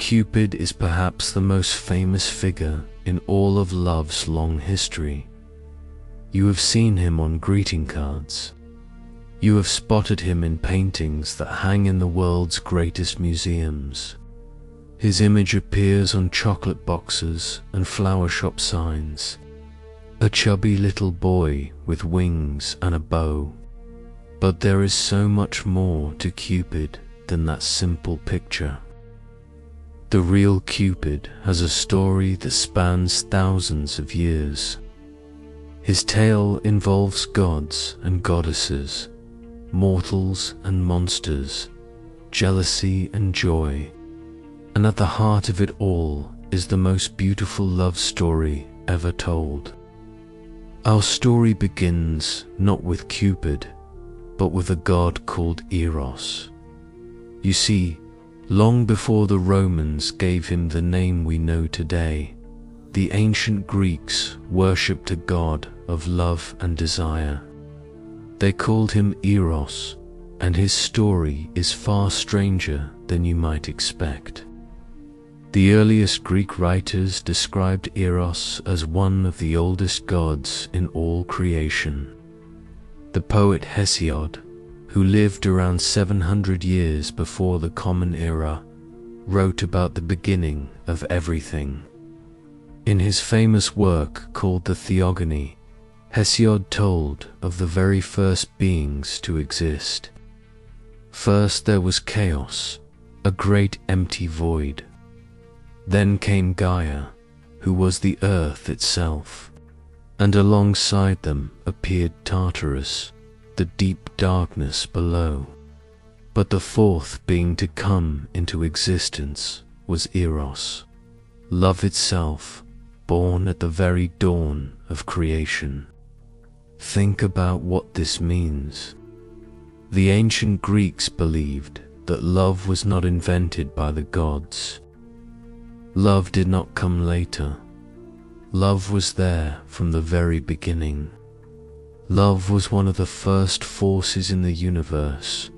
Cupid is perhaps the most famous figure in all of love's long history. You have seen him on greeting cards. You have spotted him in paintings that hang in the world's greatest museums. His image appears on chocolate boxes and flower shop signs. A chubby little boy with wings and a bow. But there is so much more to Cupid than that simple picture. The real Cupid has a story that spans thousands of years. His tale involves gods and goddesses, mortals and monsters, jealousy and joy, and at the heart of it all is the most beautiful love story ever told. Our story begins not with Cupid, but with a god called Eros. You see, long before the Romans gave him the name we know today, the ancient Greeks worshipped a god of love and desire. They called him Eros, and his story is far stranger than you might expect. The earliest Greek writers described Eros as one of the oldest gods in all creation. The poet Hesiod, who lived around 700 years before the Common Era, wrote about the beginning of everything. In his famous work called the Theogony, Hesiod told of the very first beings to exist. First there was chaos, a great empty void. Then came Gaia, who was the earth itself, and alongside them appeared Tartarus, the deep darkness below. But the fourth being to come into existence was Eros, love itself, born at the very dawn of creation. Think about what this means. The ancient Greeks believed that love was not invented by the gods. Love did not come later. Love was there from the very beginning. Love was one of the first forces in the universe,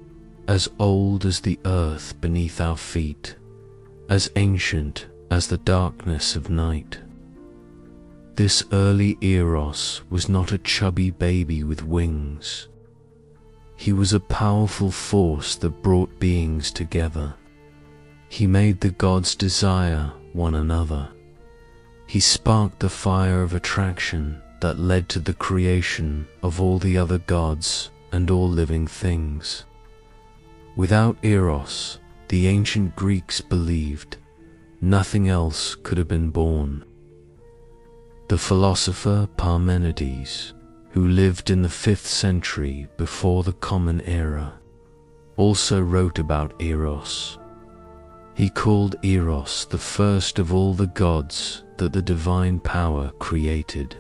as old as the earth beneath our feet, as ancient as the darkness of night. This early Eros was not a chubby baby with wings. He was a powerful force that brought beings together. He made the gods desire one another. He sparked the fire of attraction that led to the creation of all the other gods and all living things. Without Eros, the ancient Greeks believed, nothing else could have been born. The philosopher Parmenides, who lived in the 5th century before the Common Era, also wrote about Eros. He called Eros the first of all the gods that the divine power created.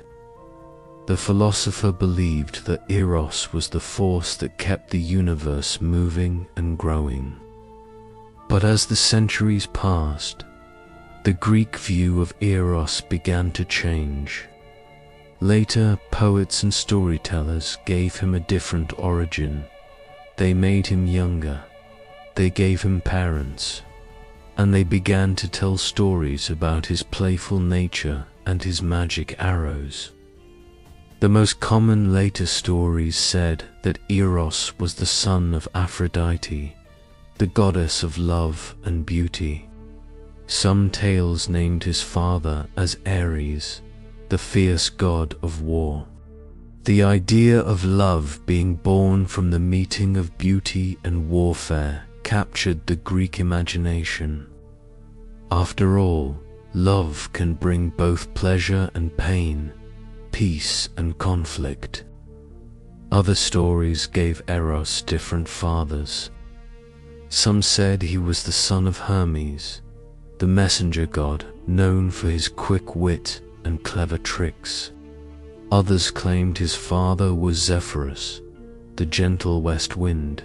The philosopher believed that Eros was the force that kept the universe moving and growing. But as the centuries passed, the Greek view of Eros began to change. Later, poets and storytellers gave him a different origin. They made him younger, they gave him parents, and they began to tell stories about his playful nature and his magic arrows. The most common later stories said that Eros was the son of Aphrodite, the goddess of love and beauty. Some tales named his father as Ares, the fierce god of war. The idea of love being born from the meeting of beauty and warfare captured the Greek imagination. After all, love can bring both pleasure and pain, peace and conflict. Other stories gave Eros different fathers. Some said he was the son of Hermes, the messenger god known for his quick wit and clever tricks. Others claimed his father was Zephyrus, the gentle west wind.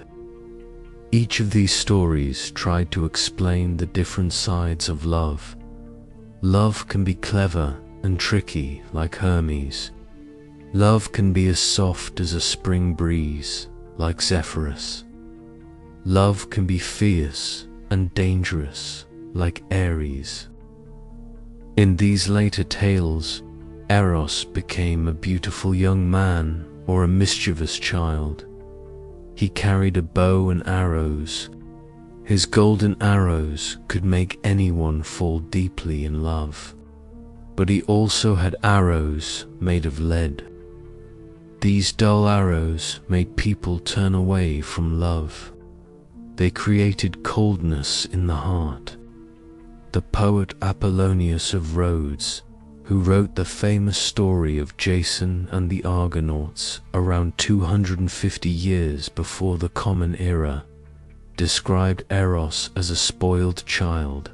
Each of these stories tried to explain the different sides of love. Love can be clever and tricky like Hermes. Love can be as soft as a spring breeze like Zephyrus. Love can be fierce and dangerous like Ares. In these later tales, Eros became a beautiful young man or a mischievous child. He carried a bow and arrows. His golden arrows could make anyone fall deeply in love. But he also had arrows made of lead. These dull arrows made people turn away from love. They created coldness in the heart. The poet Apollonius of Rhodes, who wrote the famous story of Jason and the Argonauts around 250 years before the Common Era, described Eros as a spoiled child.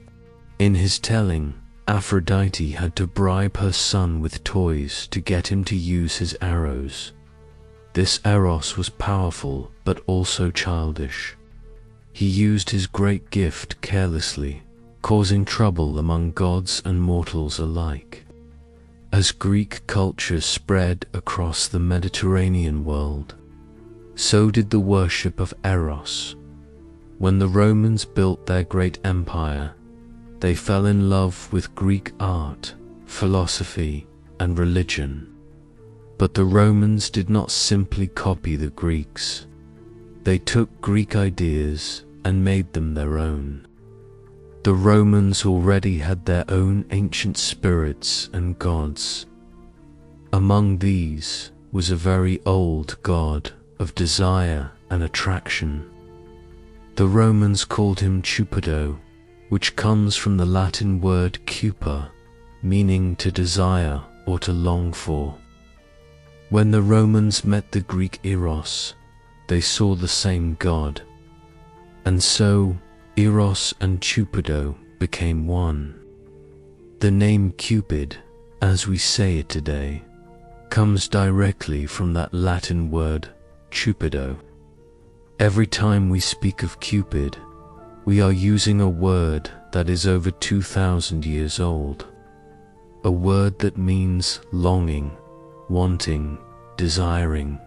In his telling, Aphrodite had to bribe her son with toys to get him to use his arrows. This Eros was powerful but also childish. He used his great gift carelessly, causing trouble among gods and mortals alike. As Greek culture spread across the Mediterranean world, so did the worship of Eros. When the Romans built their great empire, they fell in love with Greek art, philosophy, and religion. But the Romans did not simply copy the Greeks. They took Greek ideas and made them their own. The Romans already had their own ancient spirits and gods. Among these was a very old god of desire and attraction. The Romans called him Cupido, which comes from the Latin word cupa, meaning to desire or to long for. When the Romans met the Greek Eros, they saw the same god. And so, Eros and Cupido became one. The name Cupid, as we say it today, comes directly from that Latin word, Cupido. Every time we speak of Cupid, we are using a word that is over 2,000 years old. A word that means longing, wanting, desiring.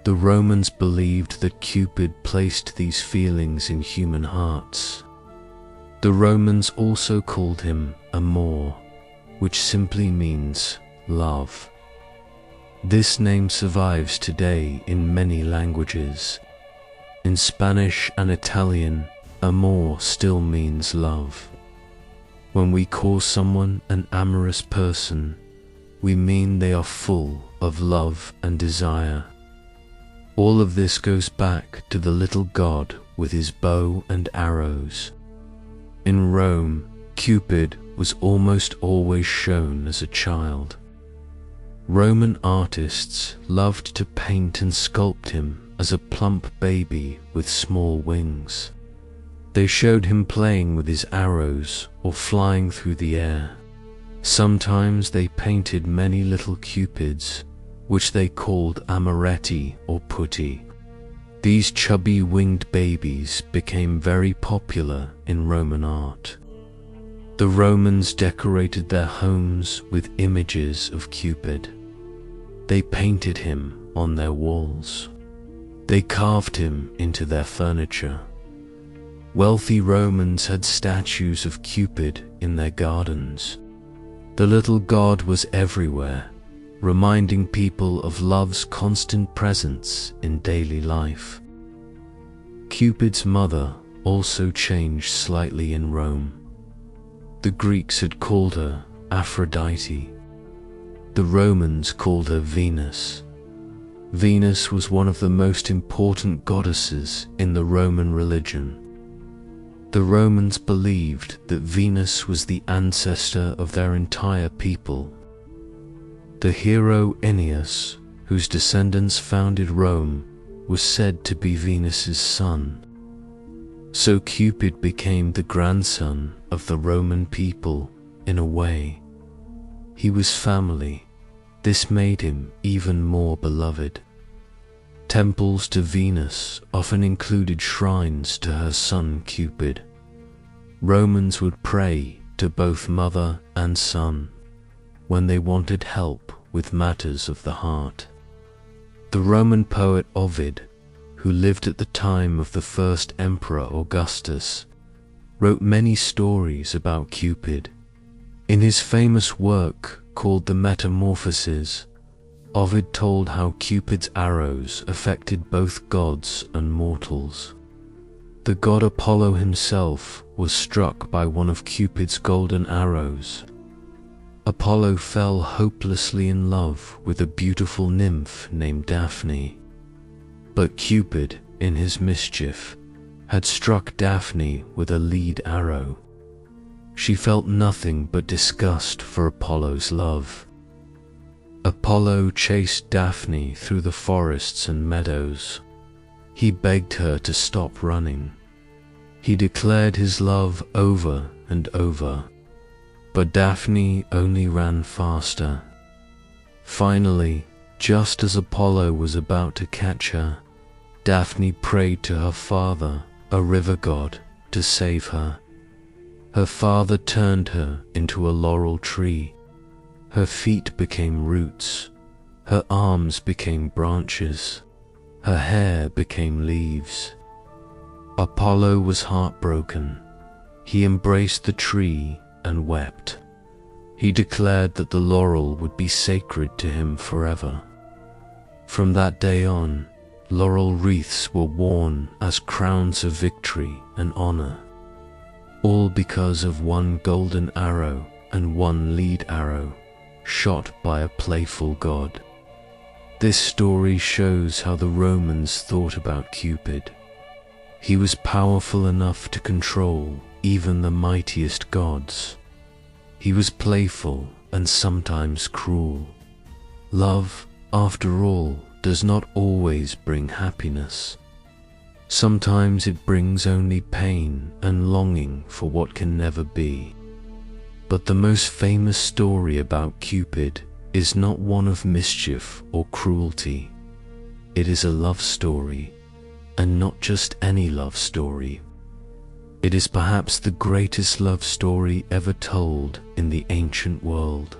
The Romans believed that Cupid placed these feelings in human hearts. The Romans also called him amor, which simply means love. This name survives today in many languages. In Spanish and Italian, amor still means love. When we call someone an amorous person, we mean they are full of love and desire. All of this goes back to the little god with his bow and arrows. In Rome, Cupid was almost always shown as a child. Roman artists loved to paint and sculpt him as a plump baby with small wings. They showed him playing with his arrows or flying through the air. Sometimes they painted many little cupids, which they called amoretti or putti. These chubby winged babies became very popular in Roman art. The Romans decorated their homes with images of Cupid. They painted him on their walls. They carved him into their furniture. Wealthy Romans had statues of Cupid in their gardens. The little god was everywhere, reminding people of love's constant presence in daily life. Cupid's mother also changed slightly in Rome. The Greeks had called her Aphrodite. The Romans called her Venus. Venus was one of the most important goddesses in the Roman religion. The Romans believed that Venus was the ancestor of their entire people. The hero Aeneas, whose descendants founded Rome, was said to be Venus's son. So Cupid became the grandson of the Roman people in a way. He was family. This made him even more beloved. Temples to Venus often included shrines to her son Cupid. Romans would pray to both mother and son when they wanted help with matters of the heart. The Roman poet Ovid, who lived at the time of the first emperor Augustus, wrote many stories about Cupid. In his famous work called The Metamorphoses, Ovid told how Cupid's arrows affected both gods and mortals. The god Apollo himself was struck by one of Cupid's golden arrows. Apollo fell hopelessly in love with a beautiful nymph named Daphne. But Cupid, in his mischief, had struck Daphne with a lead arrow. She felt nothing but disgust for Apollo's love. Apollo chased Daphne through the forests and meadows. He begged her to stop running. He declared his love over and over, but Daphne only ran faster. Finally, just as Apollo was about to catch her, Daphne prayed to her father, a river god, to save her. Her father turned her into a laurel tree. Her feet became roots, her arms became branches, her hair became leaves. Apollo was heartbroken. He embraced the tree and wept. He declared that the laurel would be sacred to him forever. From that day on, laurel wreaths were worn as crowns of victory and honor, all because of one golden arrow and one lead arrow shot by a playful god. This story shows how the Romans thought about Cupid. He was powerful enough to control even the mightiest gods. He was playful and sometimes cruel. Love, after all, does not always bring happiness. Sometimes it brings only pain and longing for what can never be. But the most famous story about Cupid is not one of mischief or cruelty. It is a love story, and not just any love story. It is perhaps the greatest love story ever told in the ancient world.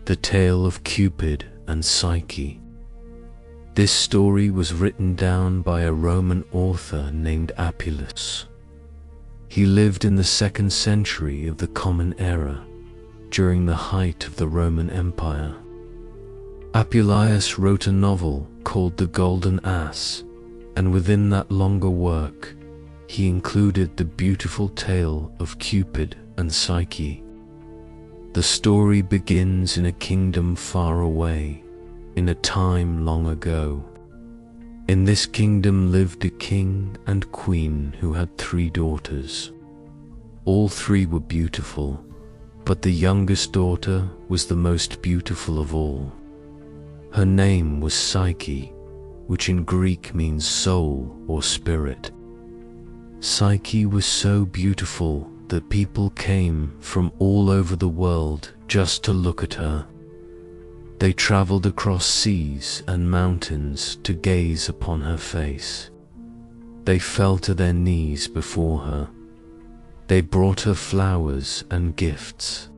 The tale of Cupid and Psyche. This story was written down by a Roman author named Appius. He lived in the 2nd century of the Common Era, during the height of the Roman Empire. Appius wrote a novel called The Golden Ass, and within that longer work, he included the beautiful tale of Cupid and Psyche. The story begins in a kingdom far away, in a time long ago. In this kingdom lived a king and queen who had 3 daughters. All 3 were beautiful, but the youngest daughter was the most beautiful of all. Her name was Psyche, which in Greek means soul or spirit. Psyche was so beautiful that people came from all over the world just to look at her. They traveled across seas and mountains to gaze upon her face. They fell to their knees before her. They brought her flowers and gifts.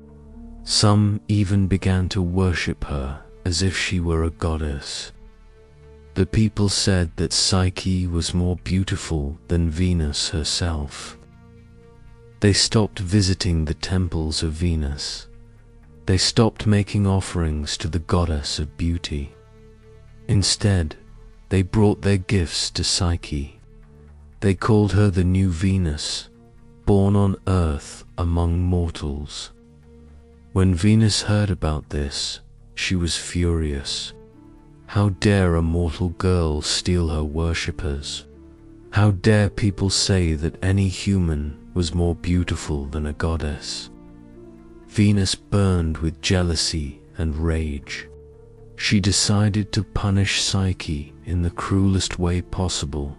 Some even began to worship her as if she were a goddess. The people said that Psyche was more beautiful than Venus herself. They stopped visiting the temples of Venus. They stopped making offerings to the goddess of beauty. Instead, they brought their gifts to Psyche. They called her the new Venus, born on earth among mortals. When Venus heard about this, she was furious. How dare a mortal girl steal her worshippers? How dare people say that any human was more beautiful than a goddess? Venus burned with jealousy and rage. She decided to punish Psyche in the cruelest way possible.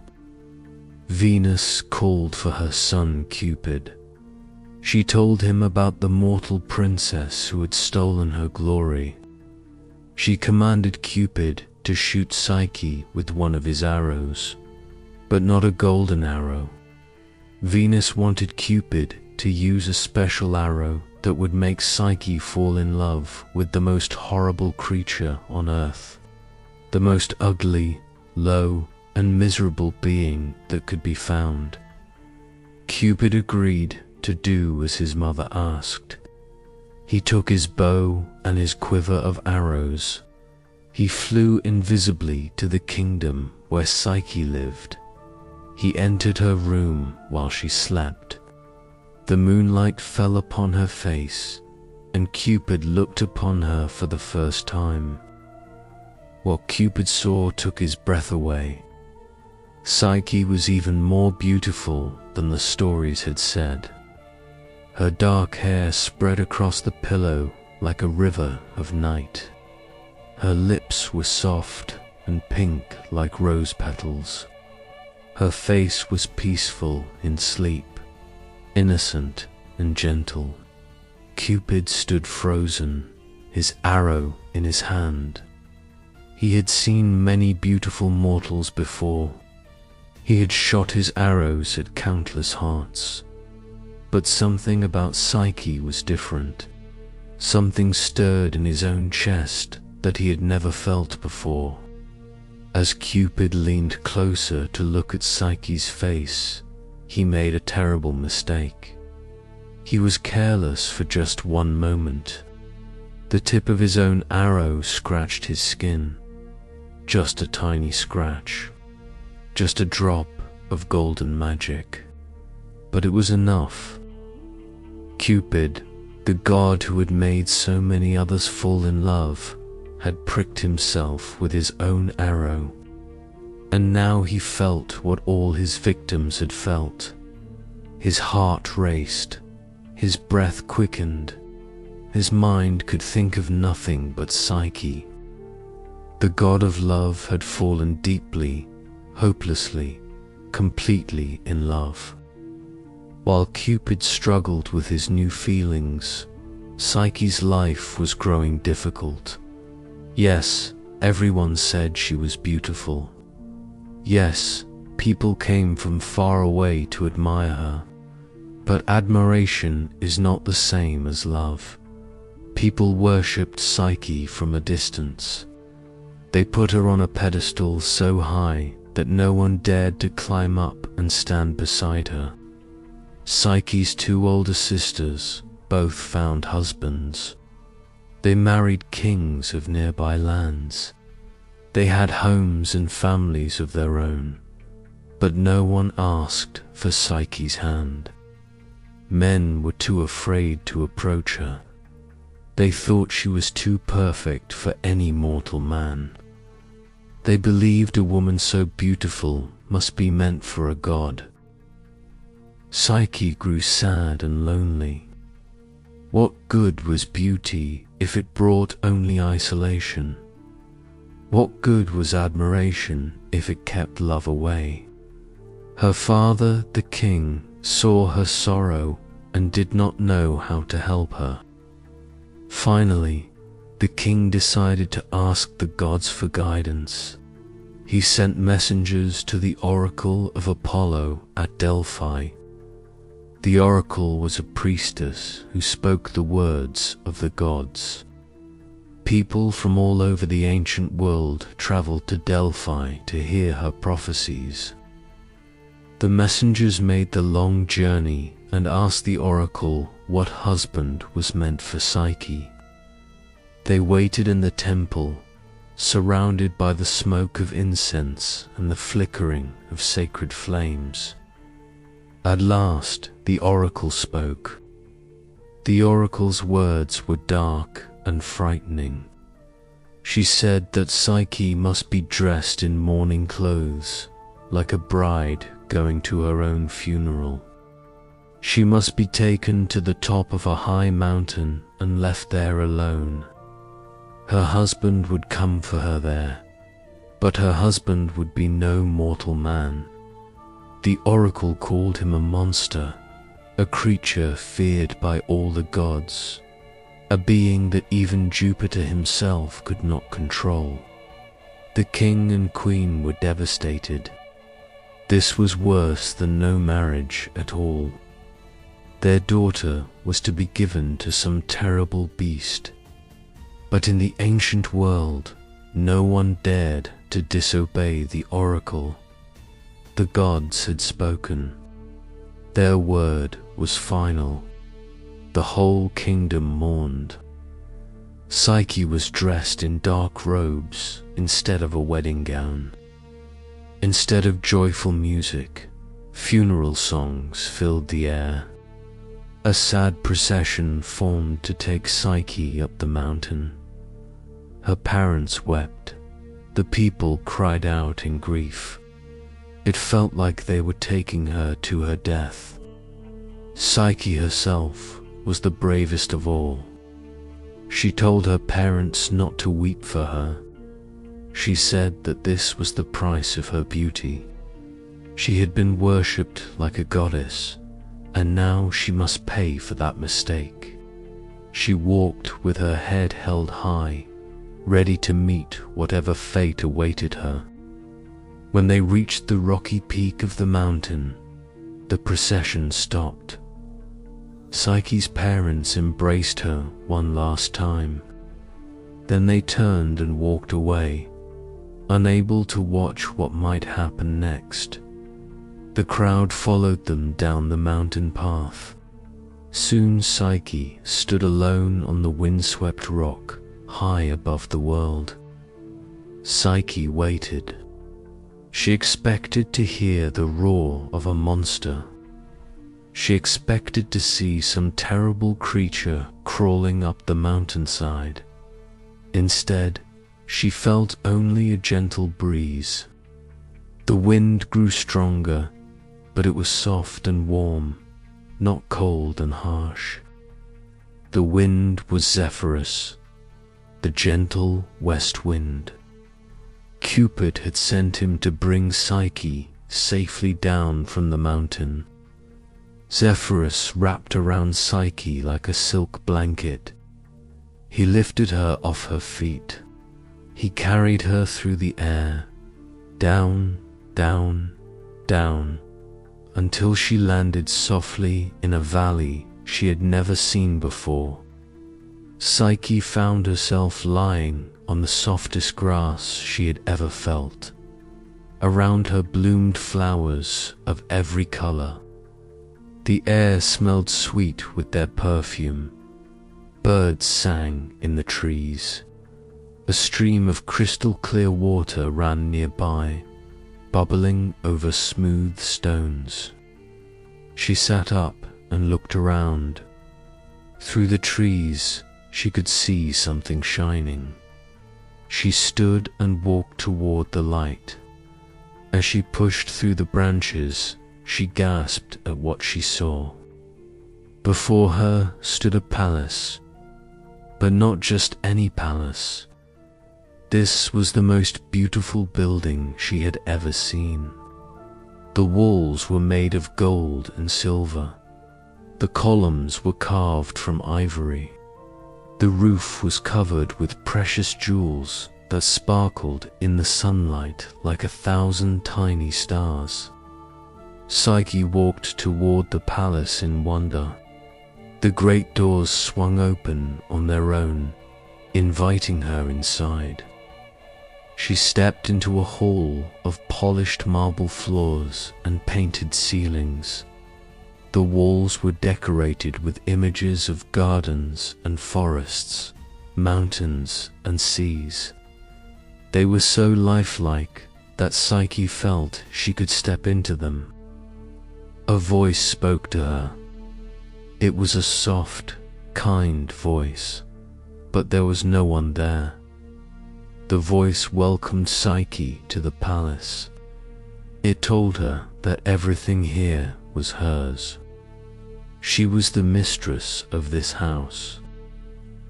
Venus called for her son Cupid. She told him about the mortal princess who had stolen her glory. She commanded Cupid to shoot Psyche with one of his arrows, but not a golden arrow. Venus wanted Cupid to use a special arrow that would make Psyche fall in love with the most horrible creature on earth, the most ugly, low, and miserable being that could be found. Cupid agreed to do as his mother asked. He took his bow and his quiver of arrows. He flew invisibly to the kingdom where Psyche lived. He entered her room while she slept. The moonlight fell upon her face, and Cupid looked upon her for the first time. What Cupid saw took his breath away. Psyche was even more beautiful than the stories had said. Her dark hair spread across the pillow like a river of night. Her lips were soft and pink like rose petals. Her face was peaceful in sleep, innocent and gentle. Cupid stood frozen, his arrow in his hand. He had seen many beautiful mortals before. He had shot his arrows at countless hearts. But something about Psyche was different. Something stirred in his own chest that he had never felt before. As Cupid leaned closer to look at Psyche's face, he made a terrible mistake. He was careless for just one moment. The tip of his own arrow scratched his skin. Just a tiny scratch. Just a drop of golden magic. But it was enough. Cupid, the god who had made so many others fall in love, had pricked himself with his own arrow. And now he felt what all his victims had felt. His heart raced, his breath quickened, his mind could think of nothing but Psyche. The god of love had fallen deeply, hopelessly, completely in love. While Cupid struggled with his new feelings, Psyche's life was growing difficult. Yes, everyone said she was beautiful. Yes, people came from far away to admire her. But admiration is not the same as love. People worshipped Psyche from a distance. They put her on a pedestal so high that no one dared to climb up and stand beside her. Psyche's two older sisters both found husbands. They married kings of nearby lands. They had homes and families of their own, but no one asked for Psyche's hand. Men were too afraid to approach her. They thought she was too perfect for any mortal man. They believed a woman so beautiful must be meant for a god. Psyche grew sad and lonely. What good was beauty if it brought only isolation? What good was admiration if it kept love away? Her father, the king, saw her sorrow and did not know how to help her. Finally, the king decided to ask the gods for guidance. He sent messengers to the oracle of Apollo at Delphi. The oracle was a priestess who spoke the words of the gods. People from all over the ancient world traveled to Delphi to hear her prophecies. The messengers made the long journey and asked the oracle what husband was meant for Psyche. They waited in the temple, surrounded by the smoke of incense and the flickering of sacred flames. At last, the oracle spoke. The oracle's words were dark and frightening. She said that Psyche must be dressed in mourning clothes, like a bride going to her own funeral. She must be taken to the top of a high mountain and left there alone. Her husband would come for her there, but her husband would be no mortal man. The oracle called him a monster, a creature feared by all the gods, a being that even Jupiter himself could not control. The king and queen were devastated. This was worse than no marriage at all. Their daughter was to be given to some terrible beast. But in the ancient world, no one dared to disobey the oracle. The gods had spoken. Their word was final. The whole kingdom mourned. Psyche was dressed in dark robes instead of a wedding gown. Instead of joyful music, funeral songs filled the air. A sad procession formed to take Psyche up the mountain. Her parents wept. The people cried out in grief. It felt like they were taking her to her death. Psyche herself was the bravest of all. She told her parents not to weep for her. She said that this was the price of her beauty. She had been worshipped like a goddess, and now she must pay for that mistake. She walked with her head held high, ready to meet whatever fate awaited her. When they reached the rocky peak of the mountain, the procession stopped. Psyche's parents embraced her one last time. Then they turned and walked away, unable to watch what might happen next. The crowd followed them down the mountain path. Soon Psyche stood alone on the windswept rock, high above the world. Psyche waited. She expected to hear the roar of a monster. She expected to see some terrible creature crawling up the mountainside. Instead, she felt only a gentle breeze. The wind grew stronger, but it was soft and warm, not cold and harsh. The wind was Zephyrus, the gentle west wind. Cupid had sent him to bring Psyche safely down from the mountain. Zephyrus wrapped around Psyche like a silk blanket. He lifted her off her feet. He carried her through the air, down, down, down, until she landed softly in a valley she had never seen before. Psyche found herself lying on the softest grass she had ever felt. Around her bloomed flowers of every color. The air smelled sweet with their perfume. Birds sang in the trees. A stream of crystal clear water ran nearby, bubbling over smooth stones. She sat up and looked around. Through the trees, she could see something shining. She stood and walked toward the light. As she pushed through the branches, she gasped at what she saw. Before her stood a palace, but not just any palace. This was the most beautiful building she had ever seen. The walls were made of gold and silver. The columns were carved from ivory. The roof was covered with precious jewels that sparkled in the sunlight like 1,000 tiny stars. Psyche walked toward the palace in wonder. The great doors swung open on their own, inviting her inside. She stepped into a hall of polished marble floors and painted ceilings. The walls were decorated with images of gardens and forests, mountains and seas. They were so lifelike that Psyche felt she could step into them. A voice spoke to her. It was a soft, kind voice, but there was no one there. The voice welcomed Psyche to the palace. It told her that everything here was hers. She was the mistress of this house.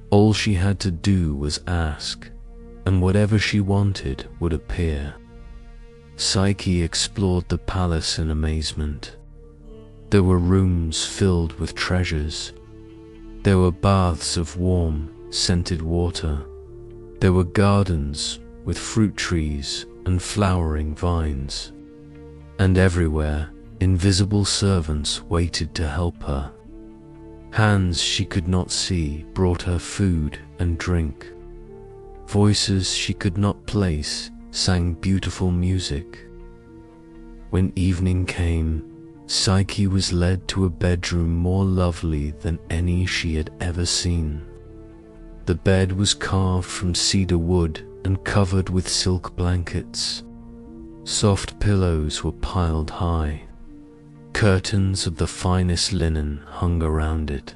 All she had to do was ask, and whatever she wanted would appear. Psyche explored the palace in amazement. There were rooms filled with treasures. There were baths of warm, scented water. There were gardens with fruit trees and flowering vines. And everywhere, invisible servants waited to help her. Hands she could not see brought her food and drink. Voices she could not place sang beautiful music. When evening came, Psyche was led to a bedroom more lovely than any she had ever seen. The bed was carved from cedar wood and covered with silk blankets. Soft pillows were piled high. Curtains of the finest linen hung around it.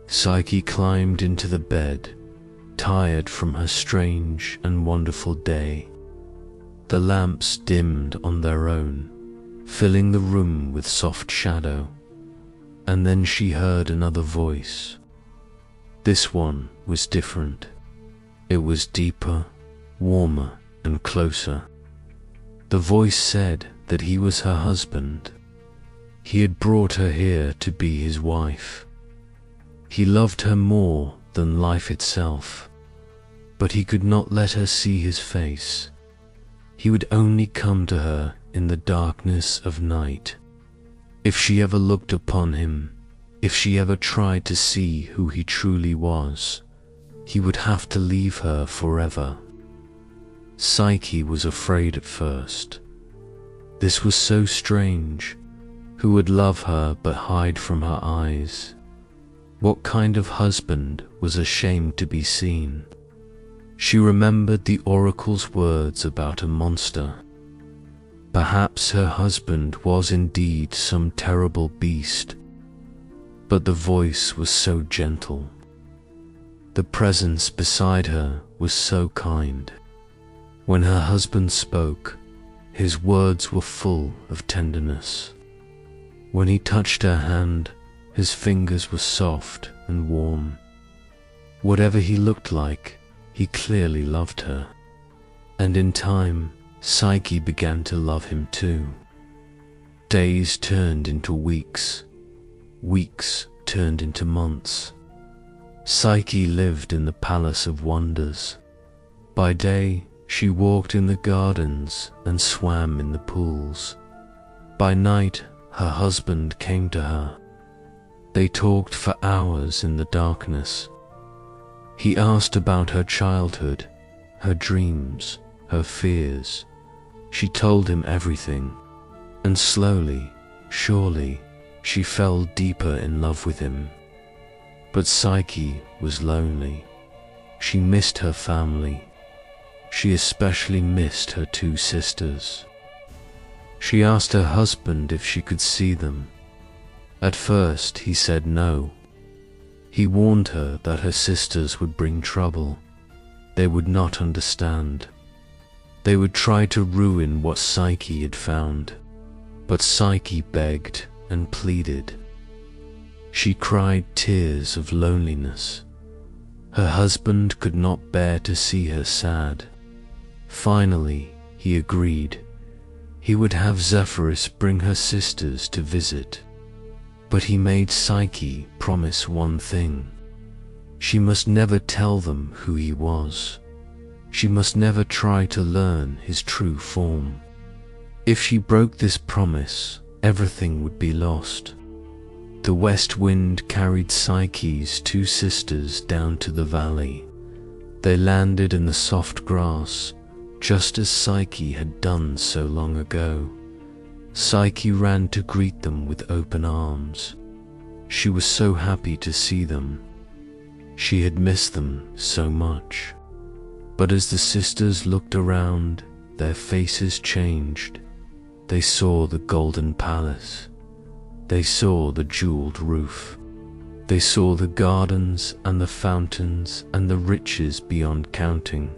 Psyche climbed into the bed, tired from her strange and wonderful day. The lamps dimmed on their own, filling the room with soft shadow, and then she heard another voice. This one was different. It was deeper, warmer, and closer. The voice said that he was her husband. He had brought her here to be his wife. He loved her more than life itself, but he could not let her see his face. He would only come to her in the darkness of night. If she ever looked upon him, if she ever tried to see who he truly was, he would have to leave her forever. Psyche was afraid at first. This was so strange. Who would love her but hide from her eyes? What kind of husband was ashamed to be seen? She remembered the oracle's words about a monster. Perhaps her husband was indeed some terrible beast, but the voice was so gentle. The presence beside her was so kind. When her husband spoke, his words were full of tenderness. When he touched her hand, his fingers were soft and warm. Whatever he looked like, he clearly loved her. And in time, Psyche began to love him too. Days turned into weeks. Weeks turned into months. Psyche lived in the palace of wonders. By day, she walked in the gardens and swam in the pools. By night, her husband came to her. They talked for hours in the darkness. He asked about her childhood, her dreams, her fears. She told him everything, and slowly, surely, she fell deeper in love with him. But Psyche was lonely. She missed her family. She especially missed her two sisters. She asked her husband if she could see them. At first he said no. He warned her that her sisters would bring trouble. They would not understand. They would try to ruin what Psyche had found. But Psyche begged and pleaded. She cried tears of loneliness. Her husband could not bear to see her sad. Finally, he agreed. He would have Zephyrus bring her sisters to visit. But he made Psyche promise one thing. She must never tell them who he was. She must never try to learn his true form. If she broke this promise, everything would be lost. The west wind carried Psyche's two sisters down to the valley. They landed in the soft grass, just as Psyche had done so long ago. Psyche ran to greet them with open arms. She was so happy to see them. She had missed them so much. But as the sisters looked around, their faces changed. They saw the golden palace. They saw the jeweled roof. They saw the gardens and the fountains and the riches beyond counting.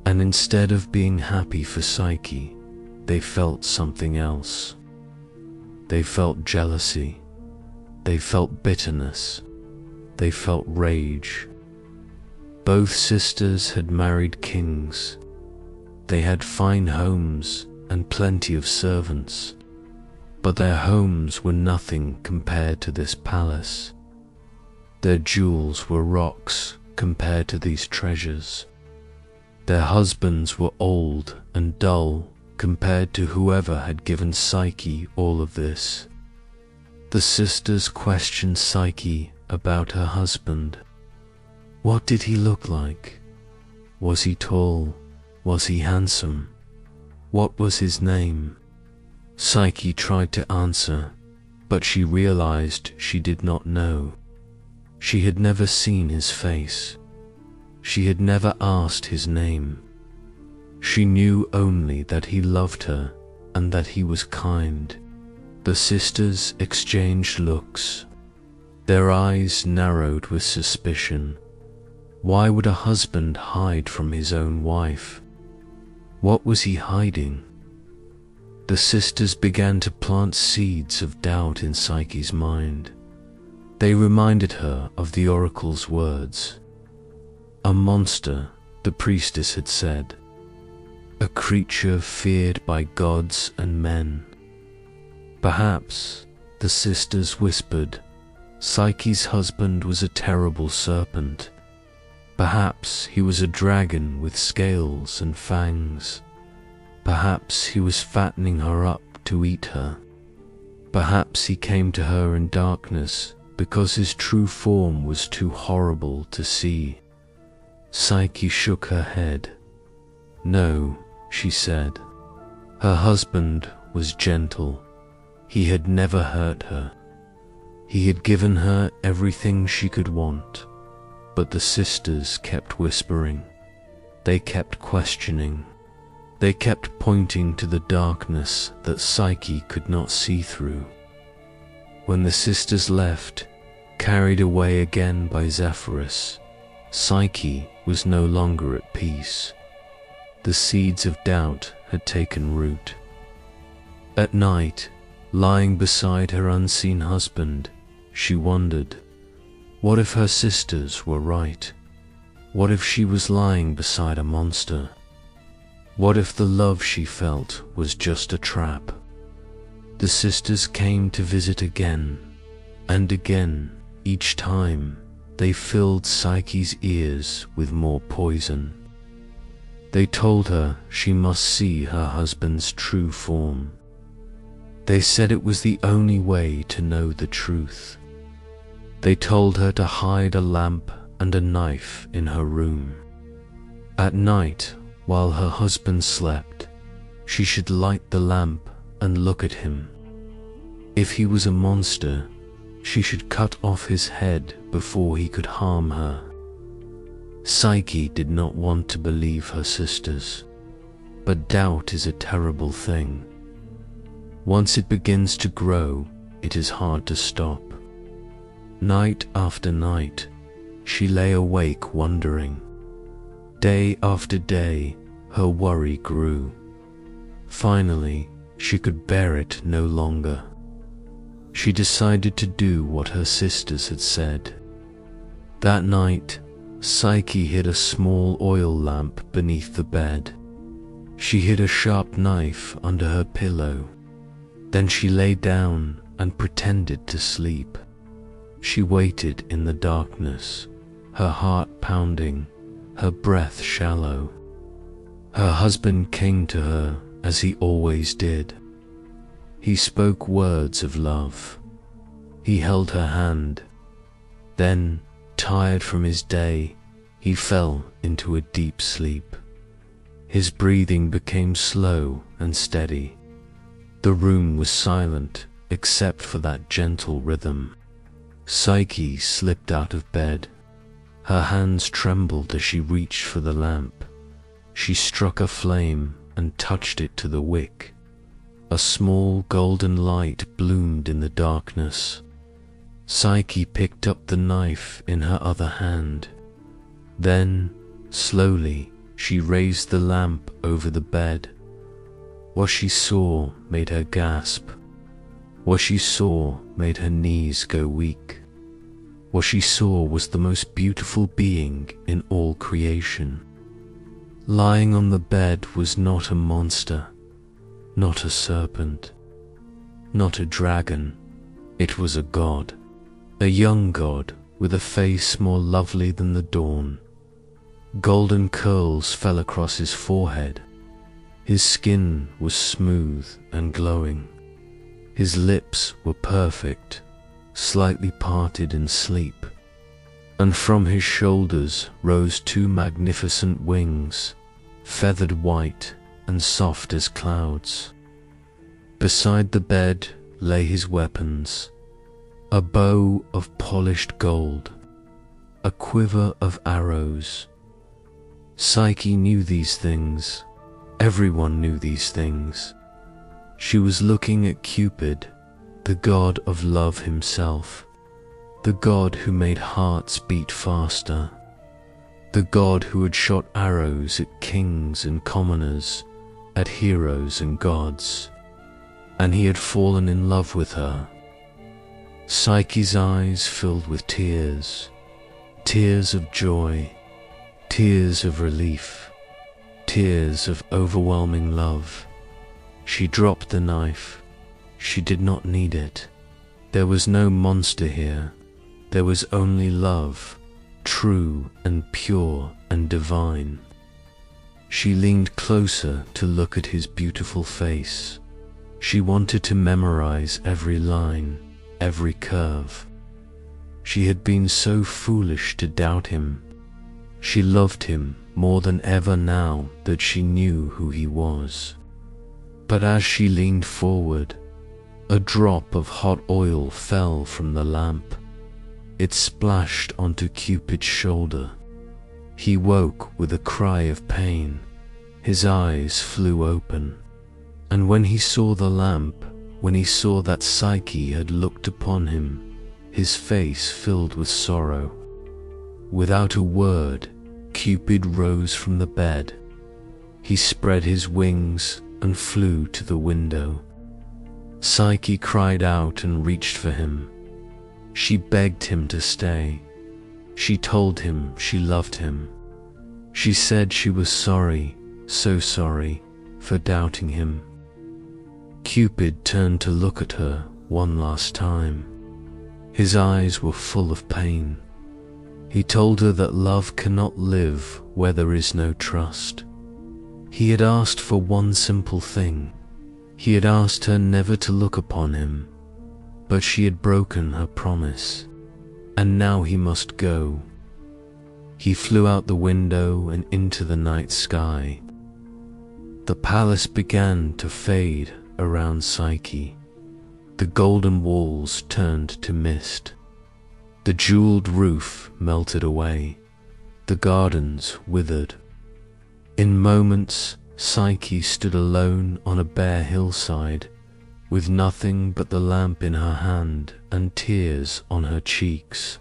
And instead of being happy for Psyche, they felt something else. They felt jealousy. They felt bitterness. They felt rage. Both sisters had married kings. They had fine homes and plenty of servants. But their homes were nothing compared to this palace. Their jewels were rocks compared to these treasures. Their husbands were old and dull compared to whoever had given Psyche all of this. The sisters questioned Psyche about her husband. What did he look like? Was he tall? Was he handsome? What was his name? Psyche tried to answer, but she realized she did not know. She had never seen his face. She had never asked his name. She knew only that he loved her and that he was kind. The sisters exchanged looks. Their eyes narrowed with suspicion. Why would a husband hide from his own wife? What was he hiding? The sisters began to plant seeds of doubt in Psyche's mind. They reminded her of the oracle's words. A monster, the priestess had said. A creature feared by gods and men. Perhaps, the sisters whispered, Psyche's husband was a terrible serpent. Perhaps he was a dragon with scales and fangs. Perhaps he was fattening her up to eat her. Perhaps he came to her in darkness because his true form was too horrible to see. Psyche shook her head. No, she said. Her husband was gentle. He had never hurt her. He had given her everything she could want. But the sisters kept whispering. They kept questioning. They kept pointing to the darkness that Psyche could not see through. When the sisters left, carried away again by Zephyrus, Psyche was no longer at peace. The seeds of doubt had taken root. At night, lying beside her unseen husband, she wondered, what if her sisters were right? What if she was lying beside a monster? What if the love she felt was just a trap? The sisters came to visit again, and again, each time, they filled Psyche's ears with more poison. They told her she must see her husband's true form. They said it was the only way to know the truth. They told her to hide a lamp and a knife in her room. At night, while her husband slept, she should light the lamp and look at him. If he was a monster, she should cut off his head before he could harm her. Psyche did not want to believe her sisters, but doubt is a terrible thing. Once it begins to grow, it is hard to stop. Night after night, she lay awake wondering. Day after day, her worry grew. Finally, she could bear it no longer. She decided to do what her sisters had said. That night, Psyche hid a small oil lamp beneath the bed. She hid a sharp knife under her pillow. Then she lay down and pretended to sleep. She waited in the darkness, her heart pounding, her breath shallow. Her husband came to her as he always did. He spoke words of love. He held her hand. Then, tired from his day, he fell into a deep sleep. His breathing became slow and steady. The room was silent except for that gentle rhythm. Psyche slipped out of bed. Her hands trembled as she reached for the lamp. She struck a flame and touched it to the wick. A small golden light bloomed in the darkness. Psyche picked up the knife in her other hand. Then, slowly, she raised the lamp over the bed. What she saw made her gasp. What she saw made her knees go weak. What she saw was the most beautiful being in all creation. Lying on the bed was not a monster, not a serpent, not a dragon. It was a god, a young god with a face more lovely than the dawn. Golden curls fell across his forehead. His skin was smooth and glowing. His lips were perfect, slightly parted in sleep, and from his shoulders rose two magnificent wings, feathered white and soft as clouds. Beside the bed lay his weapons, a bow of polished gold, a quiver of arrows. Psyche knew these things. Everyone knew these things. She was looking at Cupid, the god of love himself, the god who made hearts beat faster, the god who had shot arrows at kings and commoners, at heroes and gods, and he had fallen in love with her. Psyche's eyes filled with tears, tears of joy, tears of relief, tears of overwhelming love. She dropped the knife. She did not need it. There was no monster here. There was only love, true and pure and divine. She leaned closer to look at his beautiful face. She wanted to memorize every line, every curve. She had been so foolish to doubt him. She loved him more than ever now that she knew who he was. But as she leaned forward, a drop of hot oil fell from the lamp. It splashed onto Cupid's shoulder. He woke with a cry of pain. His eyes flew open. And when he saw the lamp, when he saw that Psyche had looked upon him, his face filled with sorrow. Without a word, Cupid rose from the bed. He spread his wings and flew to the window. Psyche cried out and reached for him. She begged him to stay. She told him she loved him. She said she was sorry, so sorry, for doubting him. Cupid turned to look at her one last time. His eyes were full of pain. He told her that love cannot live where there is no trust. He had asked for one simple thing. He had asked her never to look upon him, but she had broken her promise, and now he must go. He flew out the window and into the night sky. The palace began to fade around Psyche. The golden walls turned to mist. The jeweled roof melted away. The gardens withered. In moments, Psyche stood alone on a bare hillside, with nothing but the lamp in her hand and tears on her cheeks.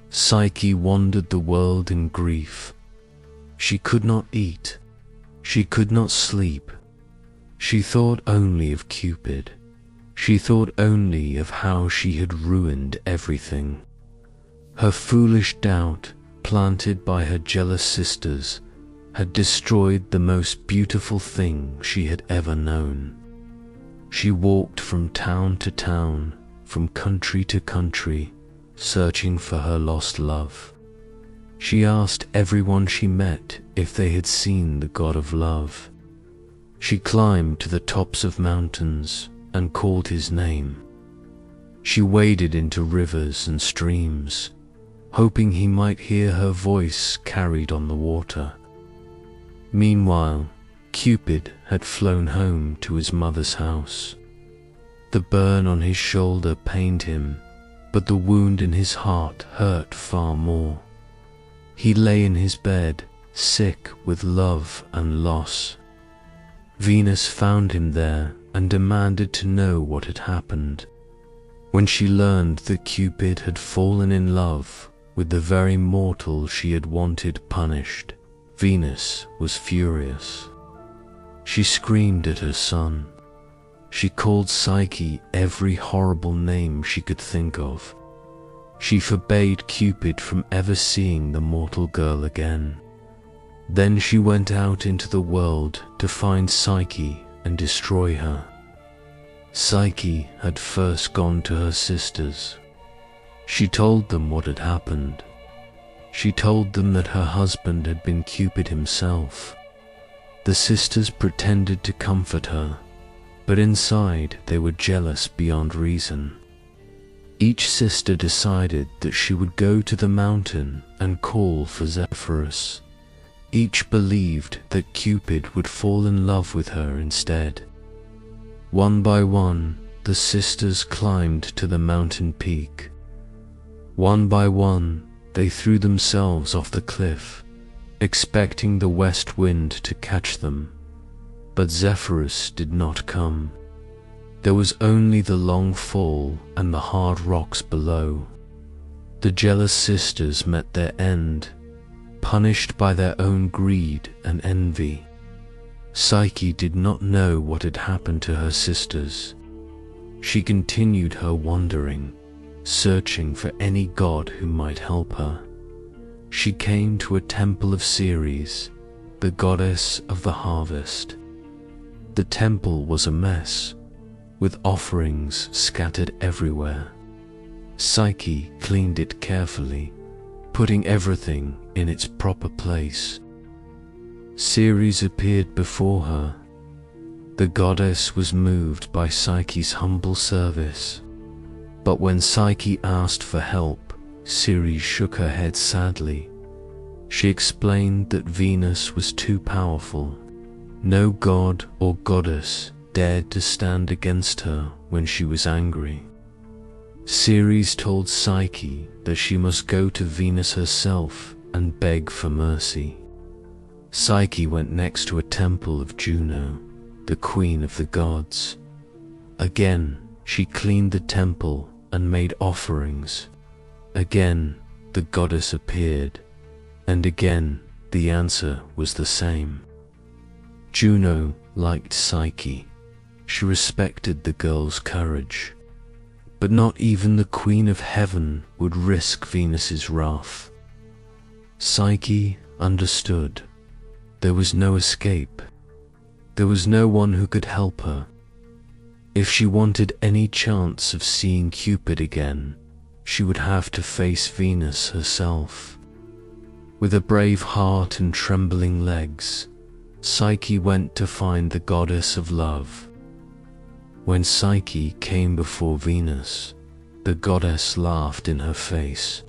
Psyche wandered the world in grief. She could not eat. She could not sleep. She thought only of Cupid. She thought only of how she had ruined everything. Her foolish doubt, planted by her jealous sisters, had destroyed the most beautiful thing she had ever known. She walked from town to town, from country to country, searching for her lost love. She asked everyone she met if they had seen the god of love. She climbed to the tops of mountains and called his name. She waded into rivers and streams, hoping he might hear her voice carried on the water. Meanwhile, Cupid had flown home to his mother's house. The burn on his shoulder pained him, but the wound in his heart hurt far more. He lay in his bed, sick with love and loss. Venus found him there and demanded to know what had happened. When she learned that Cupid had fallen in love with the very mortal she had wanted punished, Venus was furious. She screamed at her son. She called Psyche every horrible name she could think of. She forbade Cupid from ever seeing the mortal girl again. Then she went out into the world to find Psyche and destroy her. Psyche had first gone to her sisters. She told them what had happened. She told them that her husband had been Cupid himself. The sisters pretended to comfort her, but inside they were jealous beyond reason. Each sister decided that she would go to the mountain and call for Zephyrus. Each believed that Cupid would fall in love with her instead. One by one, the sisters climbed to the mountain peak. One by one, they threw themselves off the cliff, expecting the west wind to catch them. But Zephyrus did not come. There was only the long fall and the hard rocks below. The jealous sisters met their end, punished by their own greed and envy. Psyche did not know what had happened to her sisters. She continued her wandering, searching for any god who might help her. She came to a temple of Ceres, the goddess of the harvest. The temple was a mess, with offerings scattered everywhere. Psyche cleaned it carefully, putting everything in its proper place. Ceres appeared before her. The goddess was moved by Psyche's humble service. But when Psyche asked for help, Ceres shook her head sadly. She explained that Venus was too powerful. No god or goddess dared to stand against her when she was angry. Ceres told Psyche that she must go to Venus herself and beg for mercy. Psyche went next to a temple of Juno, the queen of the gods. Again, she cleaned the temple and made offerings. Again, the goddess appeared, and again, the answer was the same. Juno liked Psyche. She respected the girl's courage. But not even the Queen of Heaven would risk Venus's wrath. Psyche understood. There was no escape. There was no one who could help her. If she wanted any chance of seeing Cupid again, she would have to face Venus herself. With a brave heart and trembling legs, Psyche went to find the goddess of love. When Psyche came before Venus, the goddess laughed in her face.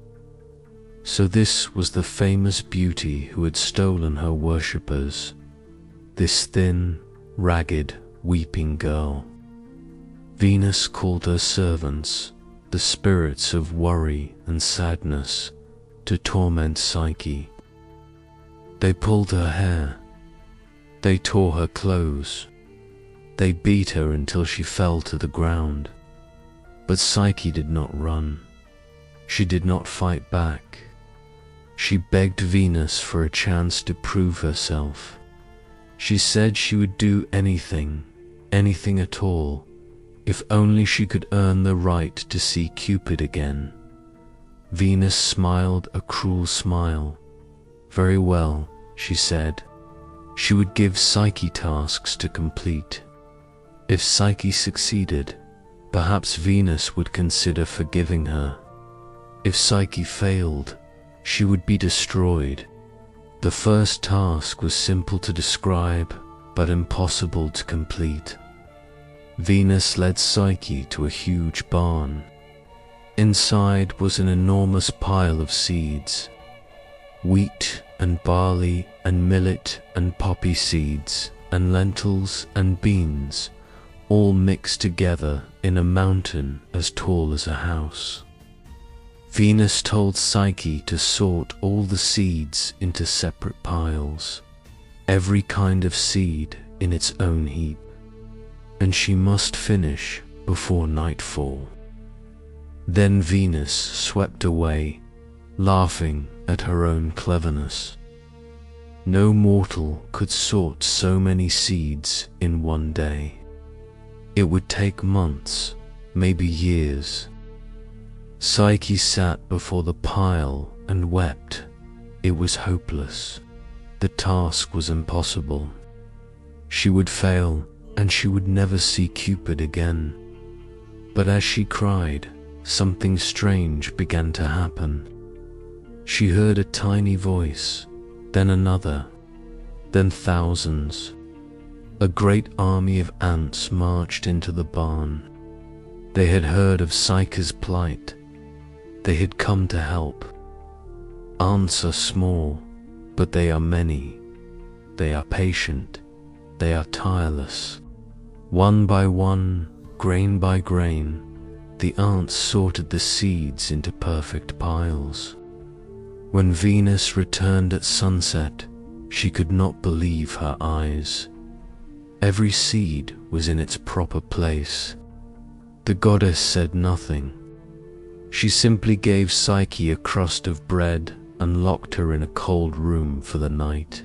So this was the famous beauty who had stolen her worshippers, this thin, ragged, weeping girl. Venus called her servants, the spirits of worry and sadness, to torment Psyche. They pulled her hair. They tore her clothes. They beat her until she fell to the ground. But Psyche did not run. She did not fight back. She begged Venus for a chance to prove herself. She said she would do anything, anything at all, if only she could earn the right to see Cupid again. Venus smiled a cruel smile. Very well, she said. She would give Psyche tasks to complete. If Psyche succeeded, perhaps Venus would consider forgiving her. If Psyche failed, she would be destroyed. The first task was simple to describe, but impossible to complete. Venus led Psyche to a huge barn. Inside was an enormous pile of seeds. Wheat and barley and millet and poppy seeds and lentils and beans, all mixed together in a mountain as tall as a house. Venus told Psyche to sort all the seeds into separate piles, every kind of seed in its own heap, and she must finish before nightfall. Then Venus swept away, laughing at her own cleverness. No mortal could sort so many seeds in one day. It would take months, maybe years. Psyche sat before the pile and wept. It was hopeless. The task was impossible. She would fail, and she would never see Cupid again. But as she cried, something strange began to happen. She heard a tiny voice, then another, then thousands. A great army of ants marched into the barn. They had heard of Psyche's plight. They had come to help. Ants are small, but they are many. They are patient. They are tireless. One by one, grain by grain, the ants sorted the seeds into perfect piles. When Venus returned at sunset, she could not believe her eyes. Every seed was in its proper place. The goddess said nothing. She simply gave Psyche a crust of bread and locked her in a cold room for the night.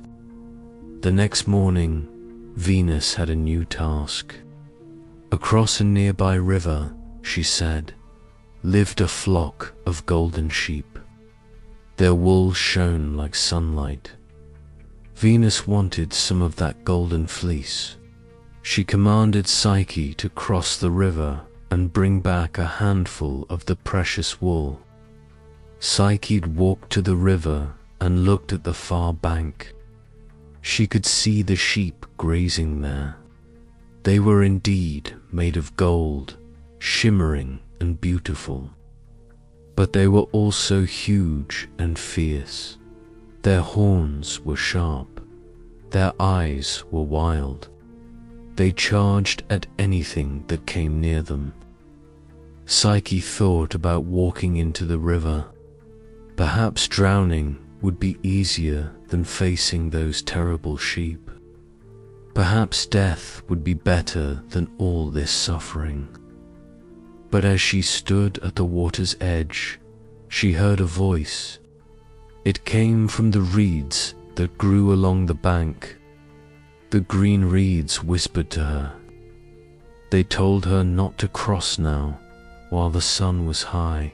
The next morning, Venus had a new task. Across a nearby river, she said, lived a flock of golden sheep. Their wool shone like sunlight. Venus wanted some of that golden fleece. She commanded Psyche to cross the river and bring back a handful of the precious wool. Psyche walked to the river and looked at the far bank. She could see the sheep grazing there. They were indeed made of gold, shimmering and beautiful. But they were also huge and fierce. Their horns were sharp. Their eyes were wild. They charged at anything that came near them. Psyche thought about walking into the river. Perhaps drowning would be easier than facing those terrible sheep. Perhaps death would be better than all this suffering. But as she stood at the water's edge, she heard a voice. It came from the reeds that grew along the bank. The green reeds whispered to her. They told her not to cross now, while the sun was high.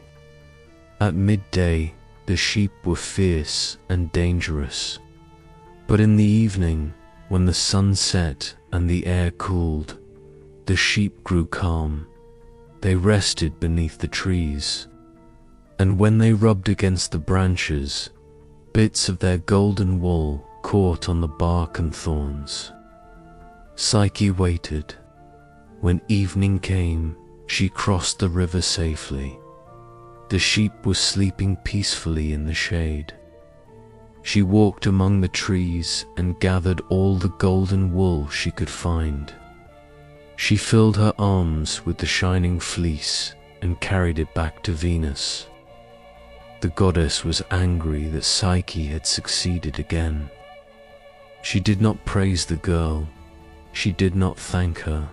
At midday, the sheep were fierce and dangerous. But in the evening, when the sun set and the air cooled, the sheep grew calm. They rested beneath the trees, and when they rubbed against the branches, bits of their golden wool caught on the bark and thorns. Psyche waited. When evening came, she crossed the river safely. The sheep were sleeping peacefully in the shade. She walked among the trees and gathered all the golden wool she could find. She filled her arms with the shining fleece and carried it back to Venus. The goddess was angry that Psyche had succeeded again. She did not praise the girl. She did not thank her.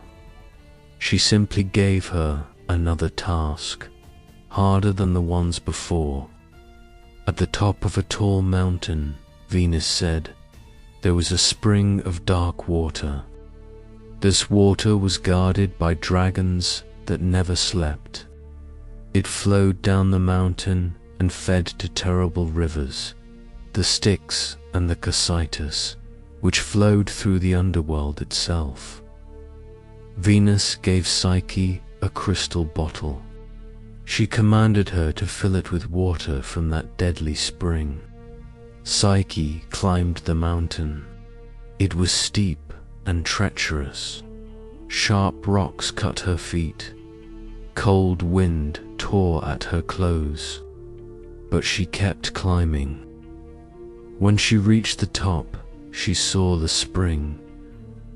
She simply gave her another task, harder than the ones before. At the top of a tall mountain, Venus said, there was a spring of dark water. This water was guarded by dragons that never slept. It flowed down the mountain and fed to terrible rivers, the Styx and the Cocytus, which flowed through the underworld itself. Venus gave Psyche a crystal bottle. She commanded her to fill it with water from that deadly spring. Psyche climbed the mountain. It was steep and treacherous. Sharp rocks cut her feet. Cold wind tore at her clothes. But she kept climbing. When she reached the top, she saw the spring.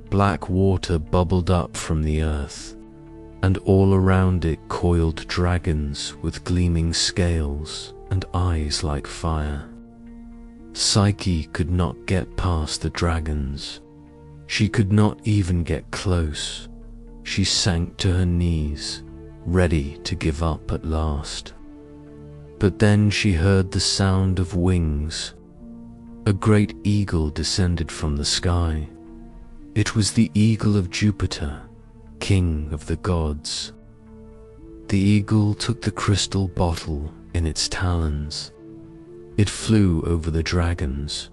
Black water bubbled up from the earth, and all around it coiled dragons with gleaming scales and eyes like fire. Psyche could not get past the dragons. She could not even get close. She sank to her knees, ready to give up at last. But then she heard the sound of wings. A great eagle descended from the sky. It was the eagle of Jupiter, king of the gods. The eagle took the crystal bottle in its talons. It flew over the dragons,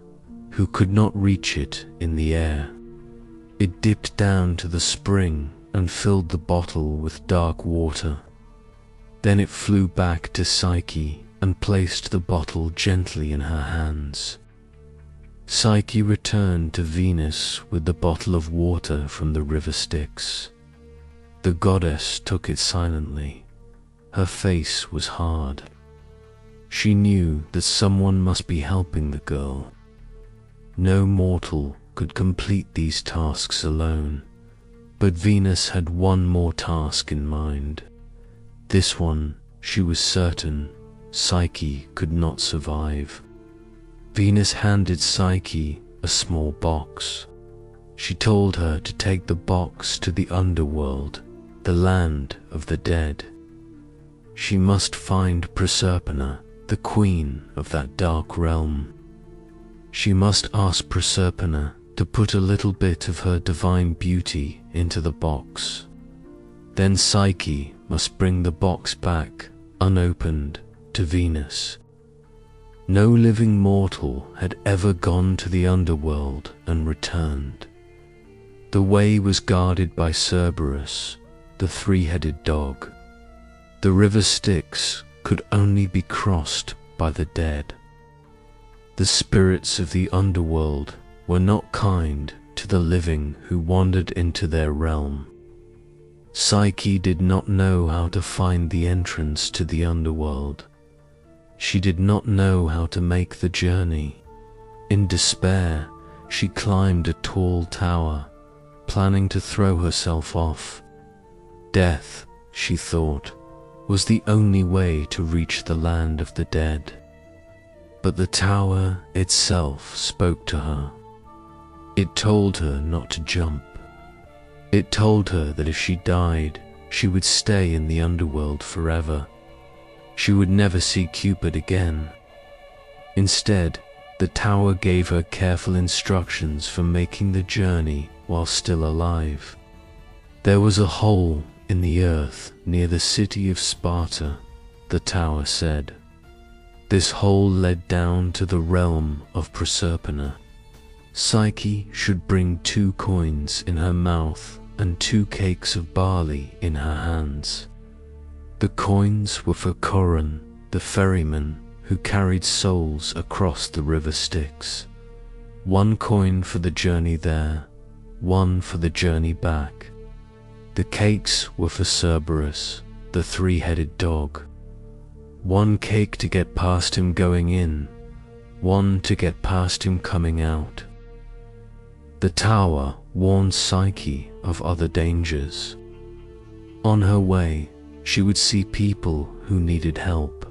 who could not reach it in the air. It dipped down to the spring and filled the bottle with dark water. Then it flew back to Psyche and placed the bottle gently in her hands. Psyche returned to Venus with the bottle of water from the river Styx. The goddess took it silently. Her face was hard. She knew that someone must be helping the girl. No mortal could complete these tasks alone. But Venus had one more task in mind. This one, she was certain, Psyche could not survive. Venus handed Psyche a small box. She told her to take the box to the underworld, the land of the dead. She must find Proserpina, the queen of that dark realm. She must ask Proserpina to put a little bit of her divine beauty into the box. Then Psyche must bring the box back, unopened, to Venus. No living mortal had ever gone to the underworld and returned. The way was guarded by Cerberus, the three-headed dog. The river Styx could only be crossed by the dead. The spirits of the underworld were not kind to the living who wandered into their realm. Psyche did not know how to find the entrance to the underworld. She did not know how to make the journey. In despair, she climbed a tall tower, planning to throw herself off. Death, she thought, was the only way to reach the land of the dead. But the tower itself spoke to her. It told her not to jump. It told her that if she died, she would stay in the underworld forever. She would never see Cupid again. Instead, the tower gave her careful instructions for making the journey while still alive. There was a hole in the earth near the city of Sparta, the tower said. This hole led down to the realm of Proserpina. Psyche should bring 2 coins in her mouth and 2 cakes of barley in her hands. The coins were for Coron, the ferryman who carried souls across the river Styx. 1 coin for the journey there, 1 for the journey back. The cakes were for Cerberus, the three-headed dog. 1 cake to get past him going in, 1 to get past him coming out. The tower warned Psyche of other dangers. On her way, she would see people who needed help.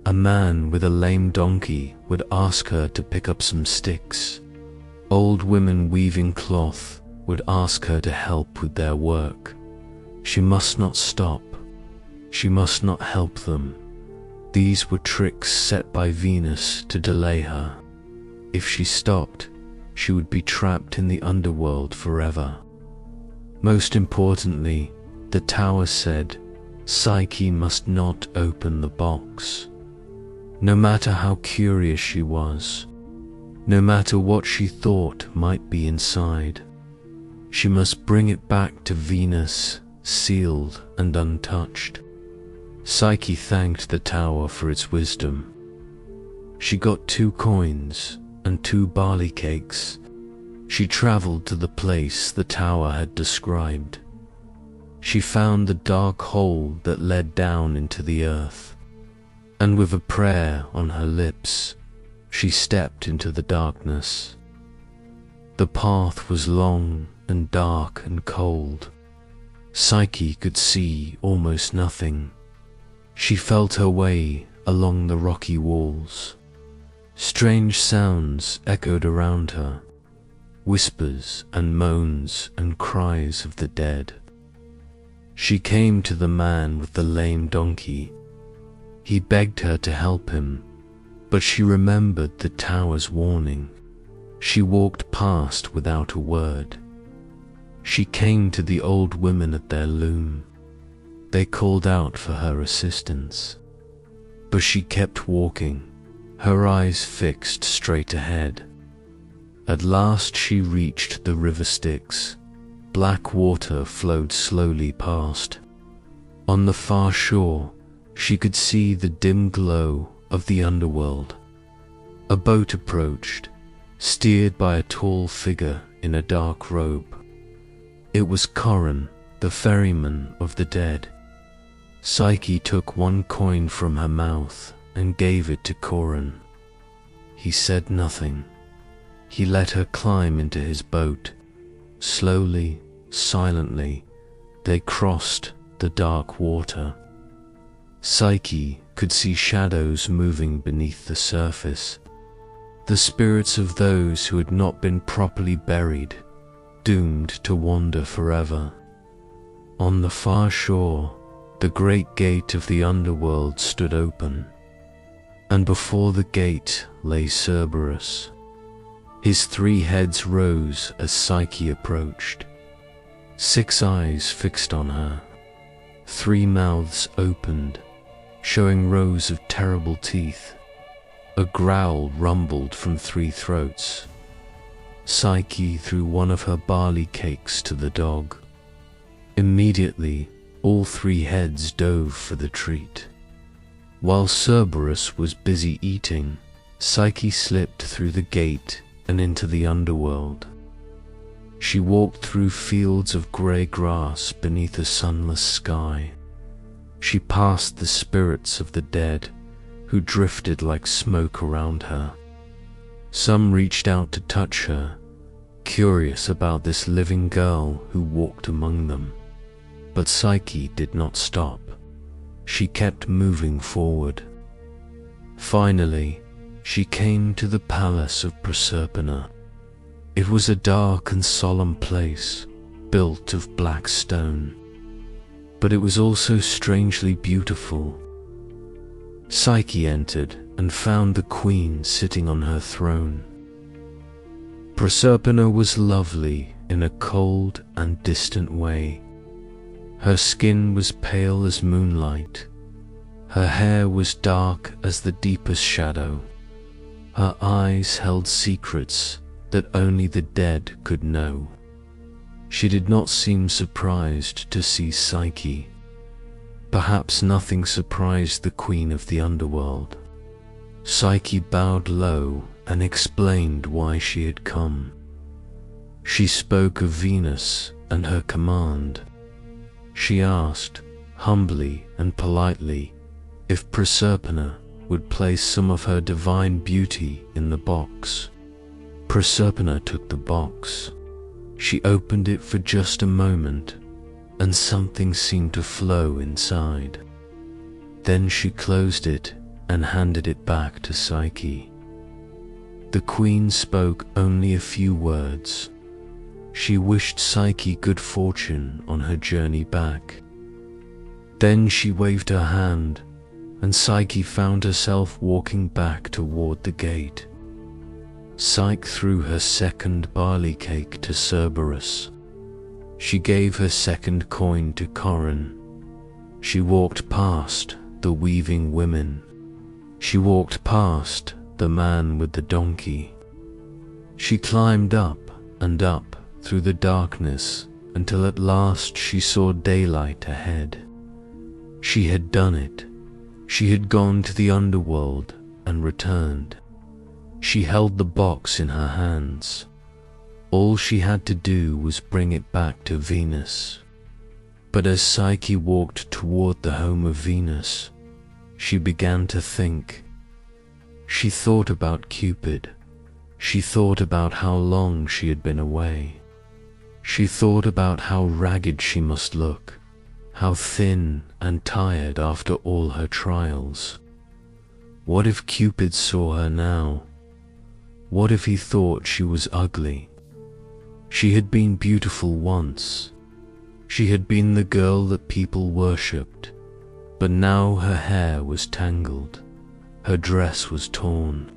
A man with a lame donkey would ask her to pick up some sticks. Old women weaving cloth would ask her to help with their work. She must not stop. She must not help them. These were tricks set by Venus to delay her. If she stopped, she would be trapped in the underworld forever. Most importantly, the tower said, Psyche must not open the box. No matter how curious she was, no matter what she thought might be inside, she must bring it back to Venus, sealed and untouched. Psyche thanked the tower for its wisdom. She got 2 coins and 2 barley cakes. She traveled to the place the tower had described. She found the dark hole that led down into the earth, and with a prayer on her lips, she stepped into the darkness. The path was long and dark and cold. Psyche could see almost nothing. She felt her way along the rocky walls. Strange sounds echoed around her, whispers and moans and cries of the dead. She came to the man with the lame donkey. He begged her to help him, but she remembered the tower's warning. She walked past without a word. She came to the old women at their loom. They called out for her assistance, but she kept walking, her eyes fixed straight ahead. At last she reached the river Styx. Black water flowed slowly past. On the far shore, she could see the dim glow of the underworld. A boat approached, steered by a tall figure in a dark robe. It was Coron, the ferryman of the dead. Psyche took 1 coin from her mouth and gave it to Coron. He said nothing. He let her climb into his boat, slowly silently, they crossed the dark water. Psyche could see shadows moving beneath the surface, the spirits of those who had not been properly buried, doomed to wander forever. On the far shore, the great gate of the underworld stood open, and before the gate lay Cerberus. His 3 heads rose as Psyche approached, 6 eyes fixed on her, 3 mouths opened, showing rows of terrible teeth. A growl rumbled from 3 throats. Psyche threw one of her barley cakes to the dog. Immediately, all 3 heads dove for the treat. While Cerberus was busy eating, Psyche slipped through the gate and into the underworld. She walked through fields of grey grass beneath a sunless sky. She passed the spirits of the dead, who drifted like smoke around her. Some reached out to touch her, curious about this living girl who walked among them. But Psyche did not stop. She kept moving forward. Finally, she came to the palace of Proserpina. It was a dark and solemn place, built of black stone. But it was also strangely beautiful. Psyche entered and found the queen sitting on her throne. Proserpina was lovely in a cold and distant way. Her skin was pale as moonlight. Her hair was dark as the deepest shadow. Her eyes held secrets that only the dead could know. She did not seem surprised to see Psyche. Perhaps nothing surprised the queen of the underworld. Psyche bowed low and explained why she had come. She spoke of Venus and her command. She asked, humbly and politely, if Proserpina would place some of her divine beauty in the box. Proserpina took the box. She opened it for just a moment, and something seemed to flow inside. Then she closed it and handed it back to Psyche. The queen spoke only a few words. She wished Psyche good fortune on her journey back. Then she waved her hand, and Psyche found herself walking back toward the gate. Psyche threw her second barley cake to Cerberus. She gave her second coin to Corin. She walked past the weaving women. She walked past the man with the donkey. She climbed up and up through the darkness until at last she saw daylight ahead. She had done it. She had gone to the underworld and returned. She held the box in her hands. All she had to do was bring it back to Venus. But as Psyche walked toward the home of Venus, she began to think. She thought about Cupid. She thought about how long she had been away. She thought about how ragged she must look, how thin and tired after all her trials. What if Cupid saw her now? What if he thought she was ugly? She had been beautiful once. She had been the girl that people worshipped, but now her hair was tangled, her dress was torn,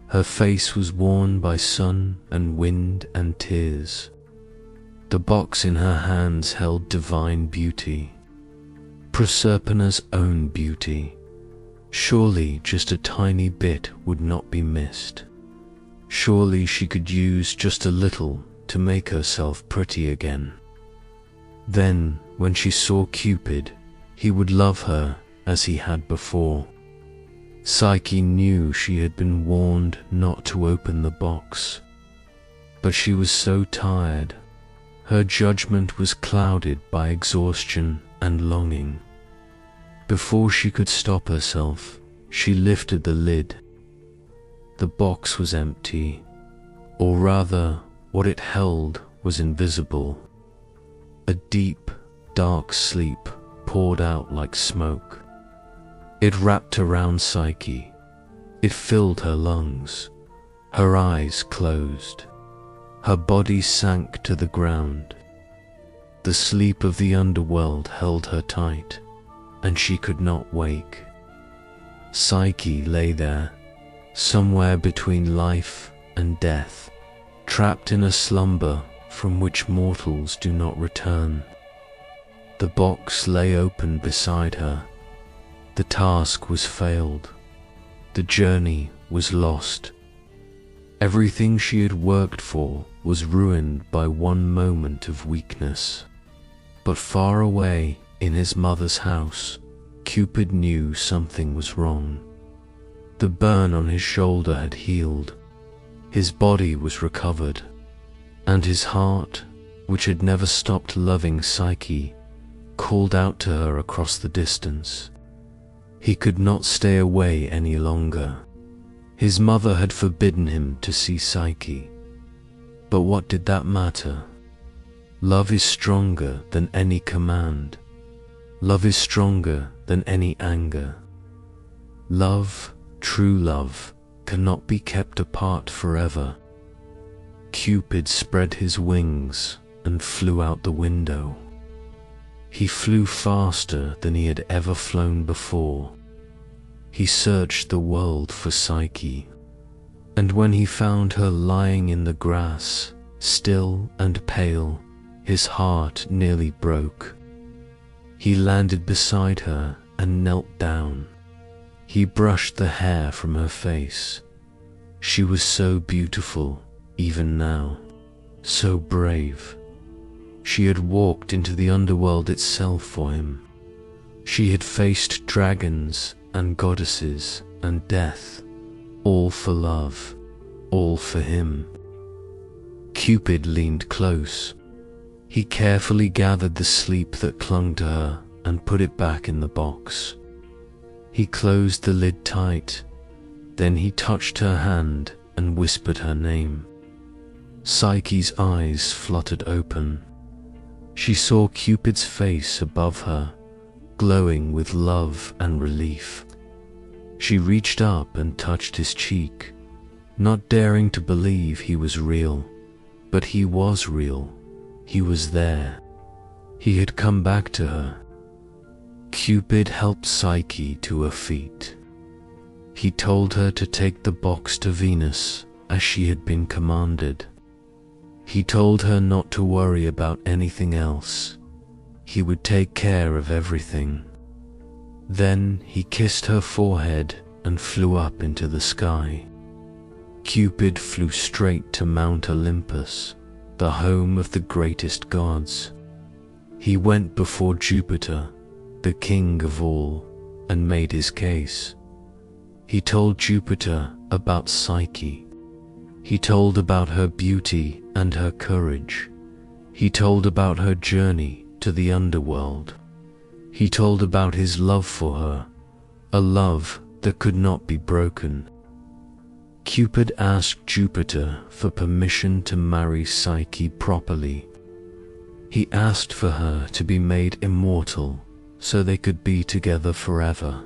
her face was worn by sun and wind and tears. The box in her hands held divine beauty, Proserpina's own beauty. Surely just a tiny bit would not be missed. Surely she could use just a little to make herself pretty again. Then, when she saw Cupid, he would love her as he had before. Psyche knew she had been warned not to open the box, but she was so tired. Her judgment was clouded by exhaustion and longing. Before she could stop herself, she lifted the lid. The box was empty, or rather, what it held was invisible. A deep, dark sleep poured out like smoke. It wrapped around Psyche. It filled her lungs. Her eyes closed. Her body sank to the ground. The sleep of the underworld held her tight, and she could not wake. Psyche lay there, somewhere between life and death, trapped in a slumber from which mortals do not return. The box lay open beside her. The task was failed. The journey was lost. Everything she had worked for was ruined by one moment of weakness. But far away in his mother's house, Cupid knew something was wrong. The burn on his shoulder had healed. His body was recovered, and his heart, which had never stopped loving Psyche, called out to her across the distance. He could not stay away any longer. His mother had forbidden him to see Psyche. But what did that matter? Love is stronger than any command. Love is stronger than any anger. Love, true love, cannot be kept apart forever. Cupid spread his wings and flew out the window. He flew faster than he had ever flown before. He searched the world for Psyche, and when he found her lying in the grass, still and pale, his heart nearly broke. He landed beside her and knelt down. He brushed the hair from her face. She was so beautiful, even now, so brave. She had walked into the underworld itself for him. She had faced dragons and goddesses and death, all for love, all for him. Cupid leaned close. He carefully gathered the sleep that clung to her and put it back in the box. He closed the lid tight. Then he touched her hand and whispered her name. Psyche's eyes fluttered open. She saw Cupid's face above her, glowing with love and relief. She reached up and touched his cheek, not daring to believe he was real. But he was real. He was there. He had come back to her. Cupid helped Psyche to her feet. He told her to take the box to Venus as she had been commanded. He told her not to worry about anything else. He would take care of everything. Then he kissed her forehead and flew up into the sky. Cupid flew straight to Mount Olympus, the home of the greatest gods. He went before Jupiter, the king of all, and made his case. He told Jupiter about Psyche. He told about her beauty and her courage. He told about her journey to the underworld. He told about his love for her, a love that could not be broken. Cupid asked Jupiter for permission to marry Psyche properly. He asked for her to be made immortal so they could be together forever.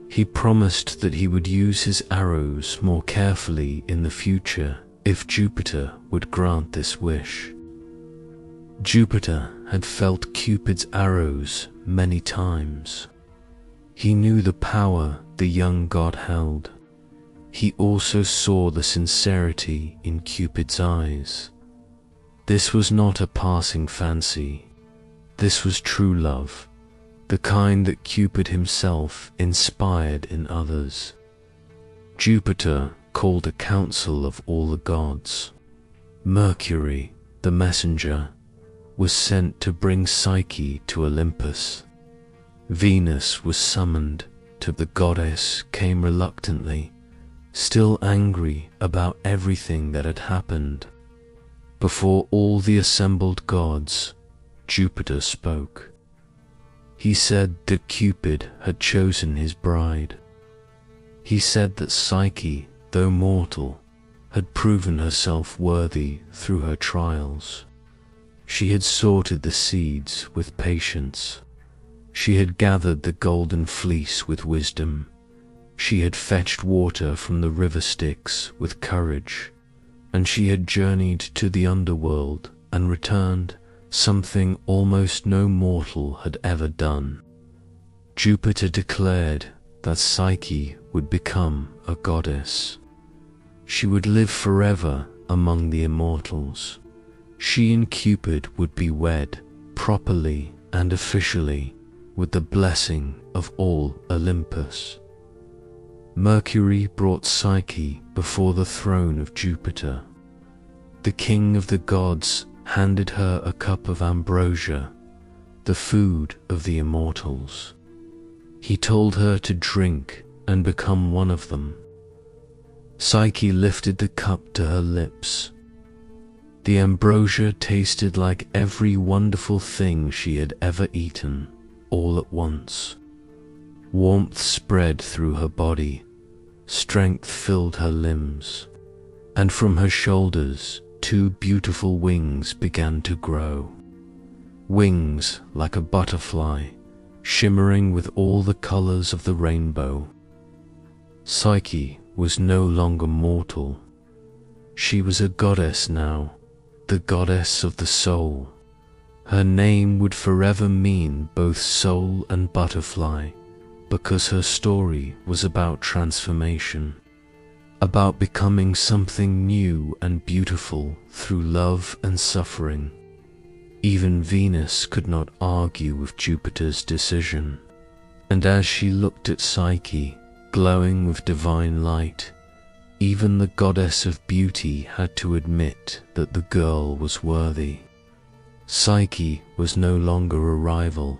He promised that he would use his arrows more carefully in the future if Jupiter would grant this wish. Jupiter had felt Cupid's arrows many times. He knew the power the young god held. He also saw the sincerity in Cupid's eyes. This was not a passing fancy. This was true love, the kind that Cupid himself inspired in others. Jupiter called a council of all the gods. Mercury, the messenger, was sent to bring Psyche to Olympus. Venus was summoned. The goddess came reluctantly, still angry about everything that had happened. Before all the assembled gods, Jupiter spoke. He said that Cupid had chosen his bride. He said that Psyche, though mortal, had proven herself worthy through her trials. She had sorted the seeds with patience. She had gathered the golden fleece with wisdom. She had fetched water from the river Styx with courage. And she had journeyed to the underworld and returned, something almost no mortal had ever done. Jupiter declared that Psyche would become a goddess. She would live forever among the immortals. She and Cupid would be wed, properly and officially, with the blessing of all Olympus. Mercury brought Psyche before the throne of Jupiter. The king of the gods handed her a cup of ambrosia, the food of the immortals. He told her to drink and become one of them. Psyche lifted the cup to her lips. The ambrosia tasted like every wonderful thing she had ever eaten, all at once. Warmth spread through her body, strength filled her limbs, and from her shoulders 2 beautiful wings began to grow. Wings like a butterfly, shimmering with all the colors of the rainbow. Psyche was no longer mortal. She was a goddess now, the goddess of the soul. Her name would forever mean both soul and butterfly, because her story was about transformation, about becoming something new and beautiful through love and suffering. Even Venus could not argue with Jupiter's decision, and as she looked at Psyche, glowing with divine light, even the goddess of beauty had to admit that the girl was worthy. Psyche was no longer a rival.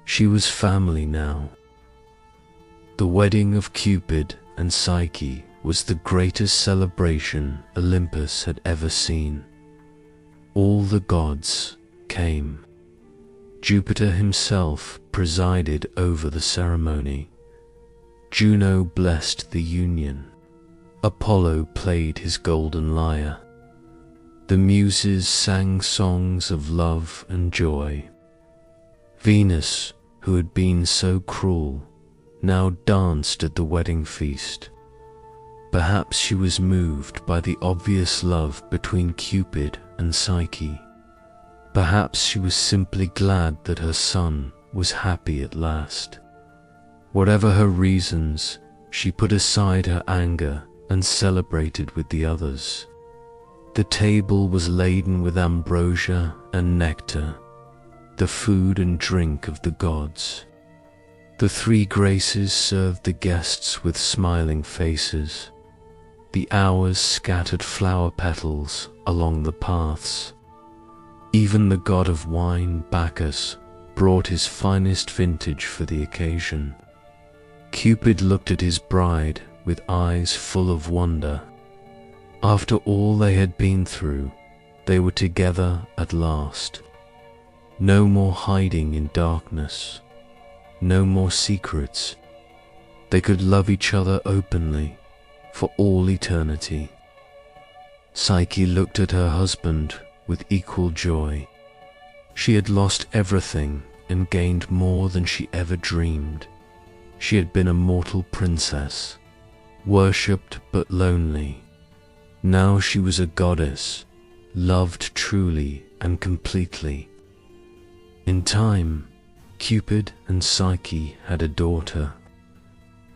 She was family now. The wedding of Cupid and Psyche was the greatest celebration Olympus had ever seen. All the gods came. Jupiter himself presided over the ceremony. Juno blessed the union. Apollo played his golden lyre. The muses sang songs of love and joy. Venus, who had been so cruel, now danced at the wedding feast. Perhaps she was moved by the obvious love between Cupid and Psyche. Perhaps she was simply glad that her son was happy at last. Whatever her reasons, she put aside her anger and celebrated with the others. The table was laden with ambrosia and nectar, the food and drink of the gods. The 3 graces served the guests with smiling faces. The hours scattered flower petals along the paths. Even the god of wine, Bacchus, brought his finest vintage for the occasion. Cupid looked at his bride with eyes full of wonder. After all they had been through, they were together at last. No more hiding in darkness. No more secrets. They could love each other openly for all eternity. Psyche looked at her husband with equal joy. She had lost everything and gained more than she ever dreamed. She had been a mortal princess, worshipped but lonely. Now she was a goddess, loved truly and completely. In time, Cupid and Psyche had a daughter.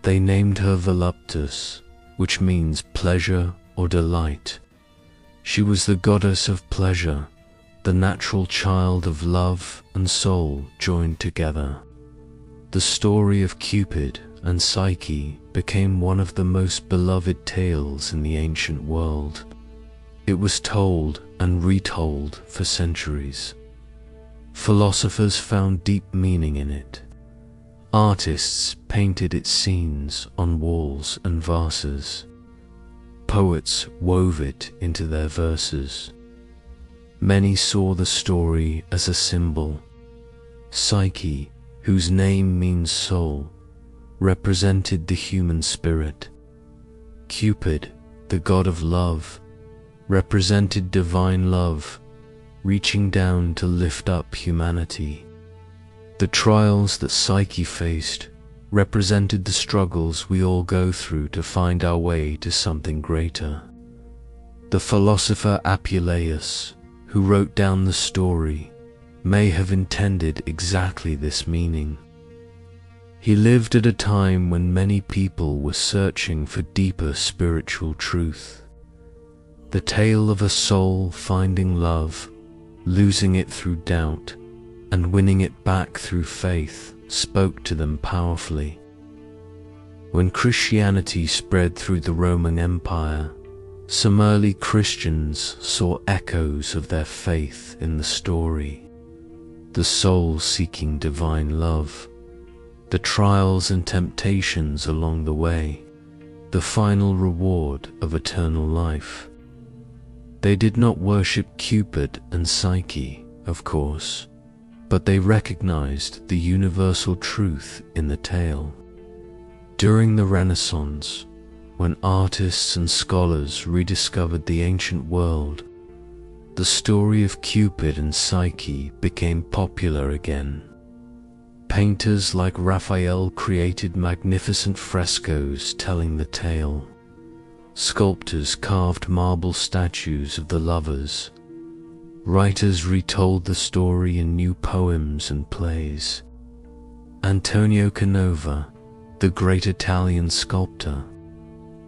They named her Voluptus, which means pleasure or delight. She was the goddess of pleasure, the natural child of love and soul joined together. The story of Cupid and Psyche became one of the most beloved tales in the ancient world. It was told and retold for centuries. Philosophers found deep meaning in it. Artists painted its scenes on walls and vases. Poets wove it into their verses. Many saw the story as a symbol. Psyche, whose name means soul, represented the human spirit. Cupid, the god of love, represented divine love, reaching down to lift up humanity. The trials that Psyche faced represented the struggles we all go through to find our way to something greater. The philosopher Apuleius, who wrote down the story, may have intended exactly this meaning. He lived at a time when many people were searching for deeper spiritual truth. The tale of a soul finding love, losing it through doubt, and winning it back through faith spoke to them powerfully. When Christianity spread through the Roman Empire, some early Christians saw echoes of their faith in the story. The soul seeking divine love, the trials and temptations along the way, the final reward of eternal life. They did not worship Cupid and Psyche, of course, but they recognized the universal truth in the tale. During the Renaissance, when artists and scholars rediscovered the ancient world, the story of Cupid and Psyche became popular again. Painters like Raphael created magnificent frescoes telling the tale. Sculptors carved marble statues of the lovers. Writers retold the story in new poems and plays. Antonio Canova, the great Italian sculptor,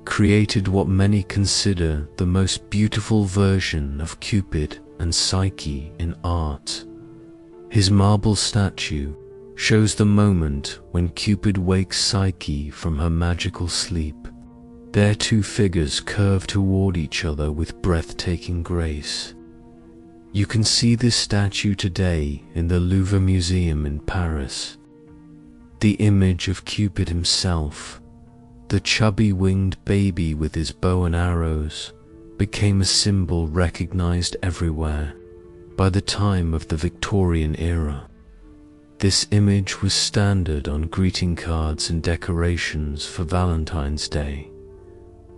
created what many consider the most beautiful version of Cupid and Psyche in art. His marble statue shows the moment when Cupid wakes Psyche from her magical sleep. Their two figures curve toward each other with breathtaking grace. You can see this statue today in the Louvre Museum in Paris. The image of Cupid himself, the chubby winged baby with his bow and arrows, became a symbol recognized everywhere by the time of the Victorian era. This image was standard on greeting cards and decorations for Valentine's Day.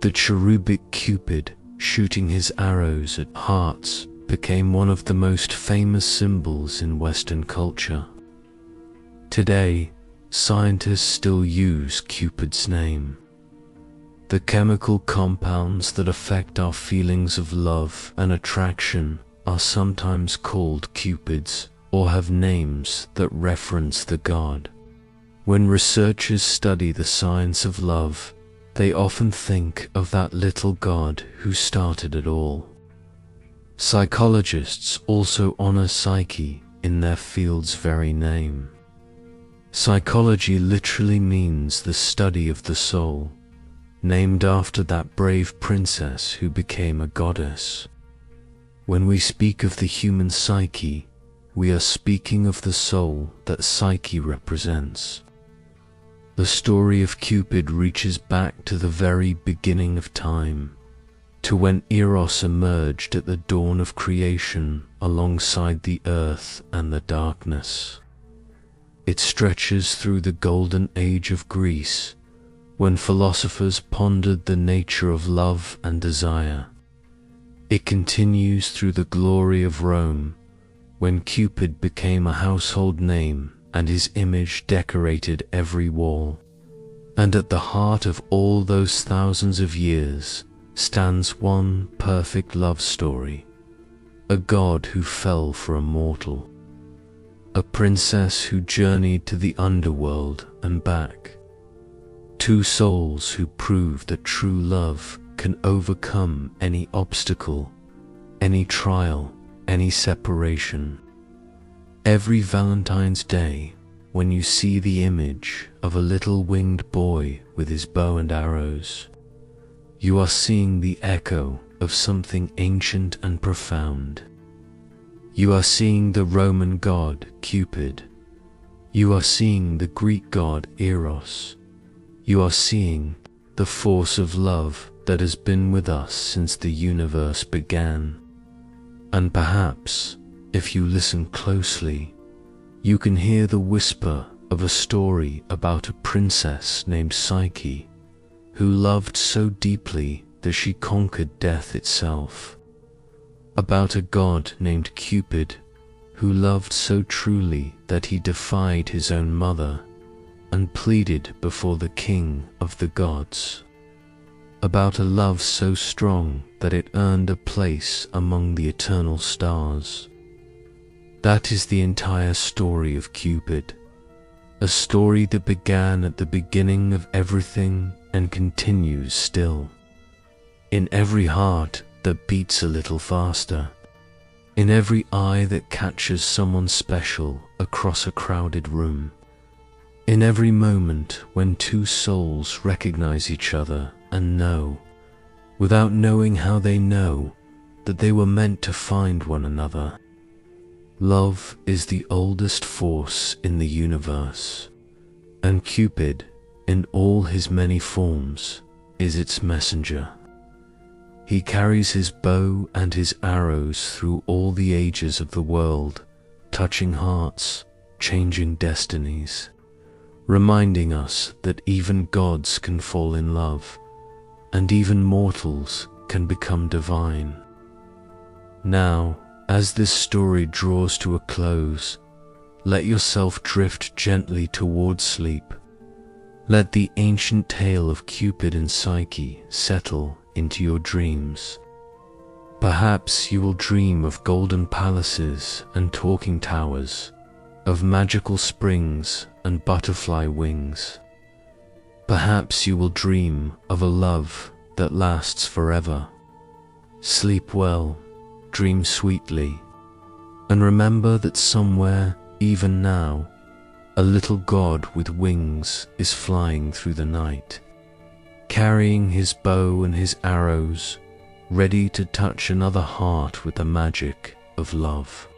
The cherubic Cupid shooting his arrows at hearts became one of the most famous symbols in Western culture. Today, scientists still use Cupid's name. The chemical compounds that affect our feelings of love and attraction are sometimes called Cupids, or have names that reference the god. When researchers study the science of love, they often think of that little god who started it all. Psychologists also honor Psyche in their field's very name. Psychology literally means the study of the soul, named after that brave princess who became a goddess. When we speak of the human psyche, we are speaking of the soul that Psyche represents. The story of Cupid reaches back to the very beginning of time, to when Eros emerged at the dawn of creation alongside the earth and the darkness. It stretches through the golden age of Greece, when philosophers pondered the nature of love and desire. It continues through the glory of Rome, when Cupid became a household name and his image decorated every wall. And at the heart of all those thousands of years stands one perfect love story, a god who fell for a mortal, a princess who journeyed to the underworld and back, two souls who prove that true love can overcome any obstacle, any trial, any separation. Every Valentine's Day, when you see the image of a little winged boy with his bow and arrows, you are seeing the echo of something ancient and profound. You are seeing the Roman god Cupid. You are seeing the Greek god Eros. You are seeing the force of love that has been with us since the universe began. And perhaps, if you listen closely, you can hear the whisper of a story about a princess named Psyche, who loved so deeply that she conquered death itself. about a god named Cupid who loved so truly that he defied his own mother and pleaded before the king of the gods. About a love so strong that it earned a place among the eternal stars. That is the entire story of Cupid, a story that began at the beginning of everything and continues still. In every heart that beats a little faster, in every eye that catches someone special across a crowded room, in every moment when two souls recognize each other and know, without knowing how they know, that they were meant to find one another. Love is the oldest force in the universe, and Cupid, in all his many forms, is its messenger. He carries his bow and his arrows through all the ages of the world, touching hearts, changing destinies, reminding us that even gods can fall in love, and even mortals can become divine. Now, as this story draws to a close, let yourself drift gently towards sleep. Let the ancient tale of Cupid and Psyche settle into your dreams. Perhaps you will dream of golden palaces and talking towers, of magical springs and butterfly wings. Perhaps you will dream of a love that lasts forever. Sleep well, dream sweetly, and remember that somewhere, even now, a little god with wings is flying through the night, carrying his bow and his arrows, ready to touch another heart with the magic of love.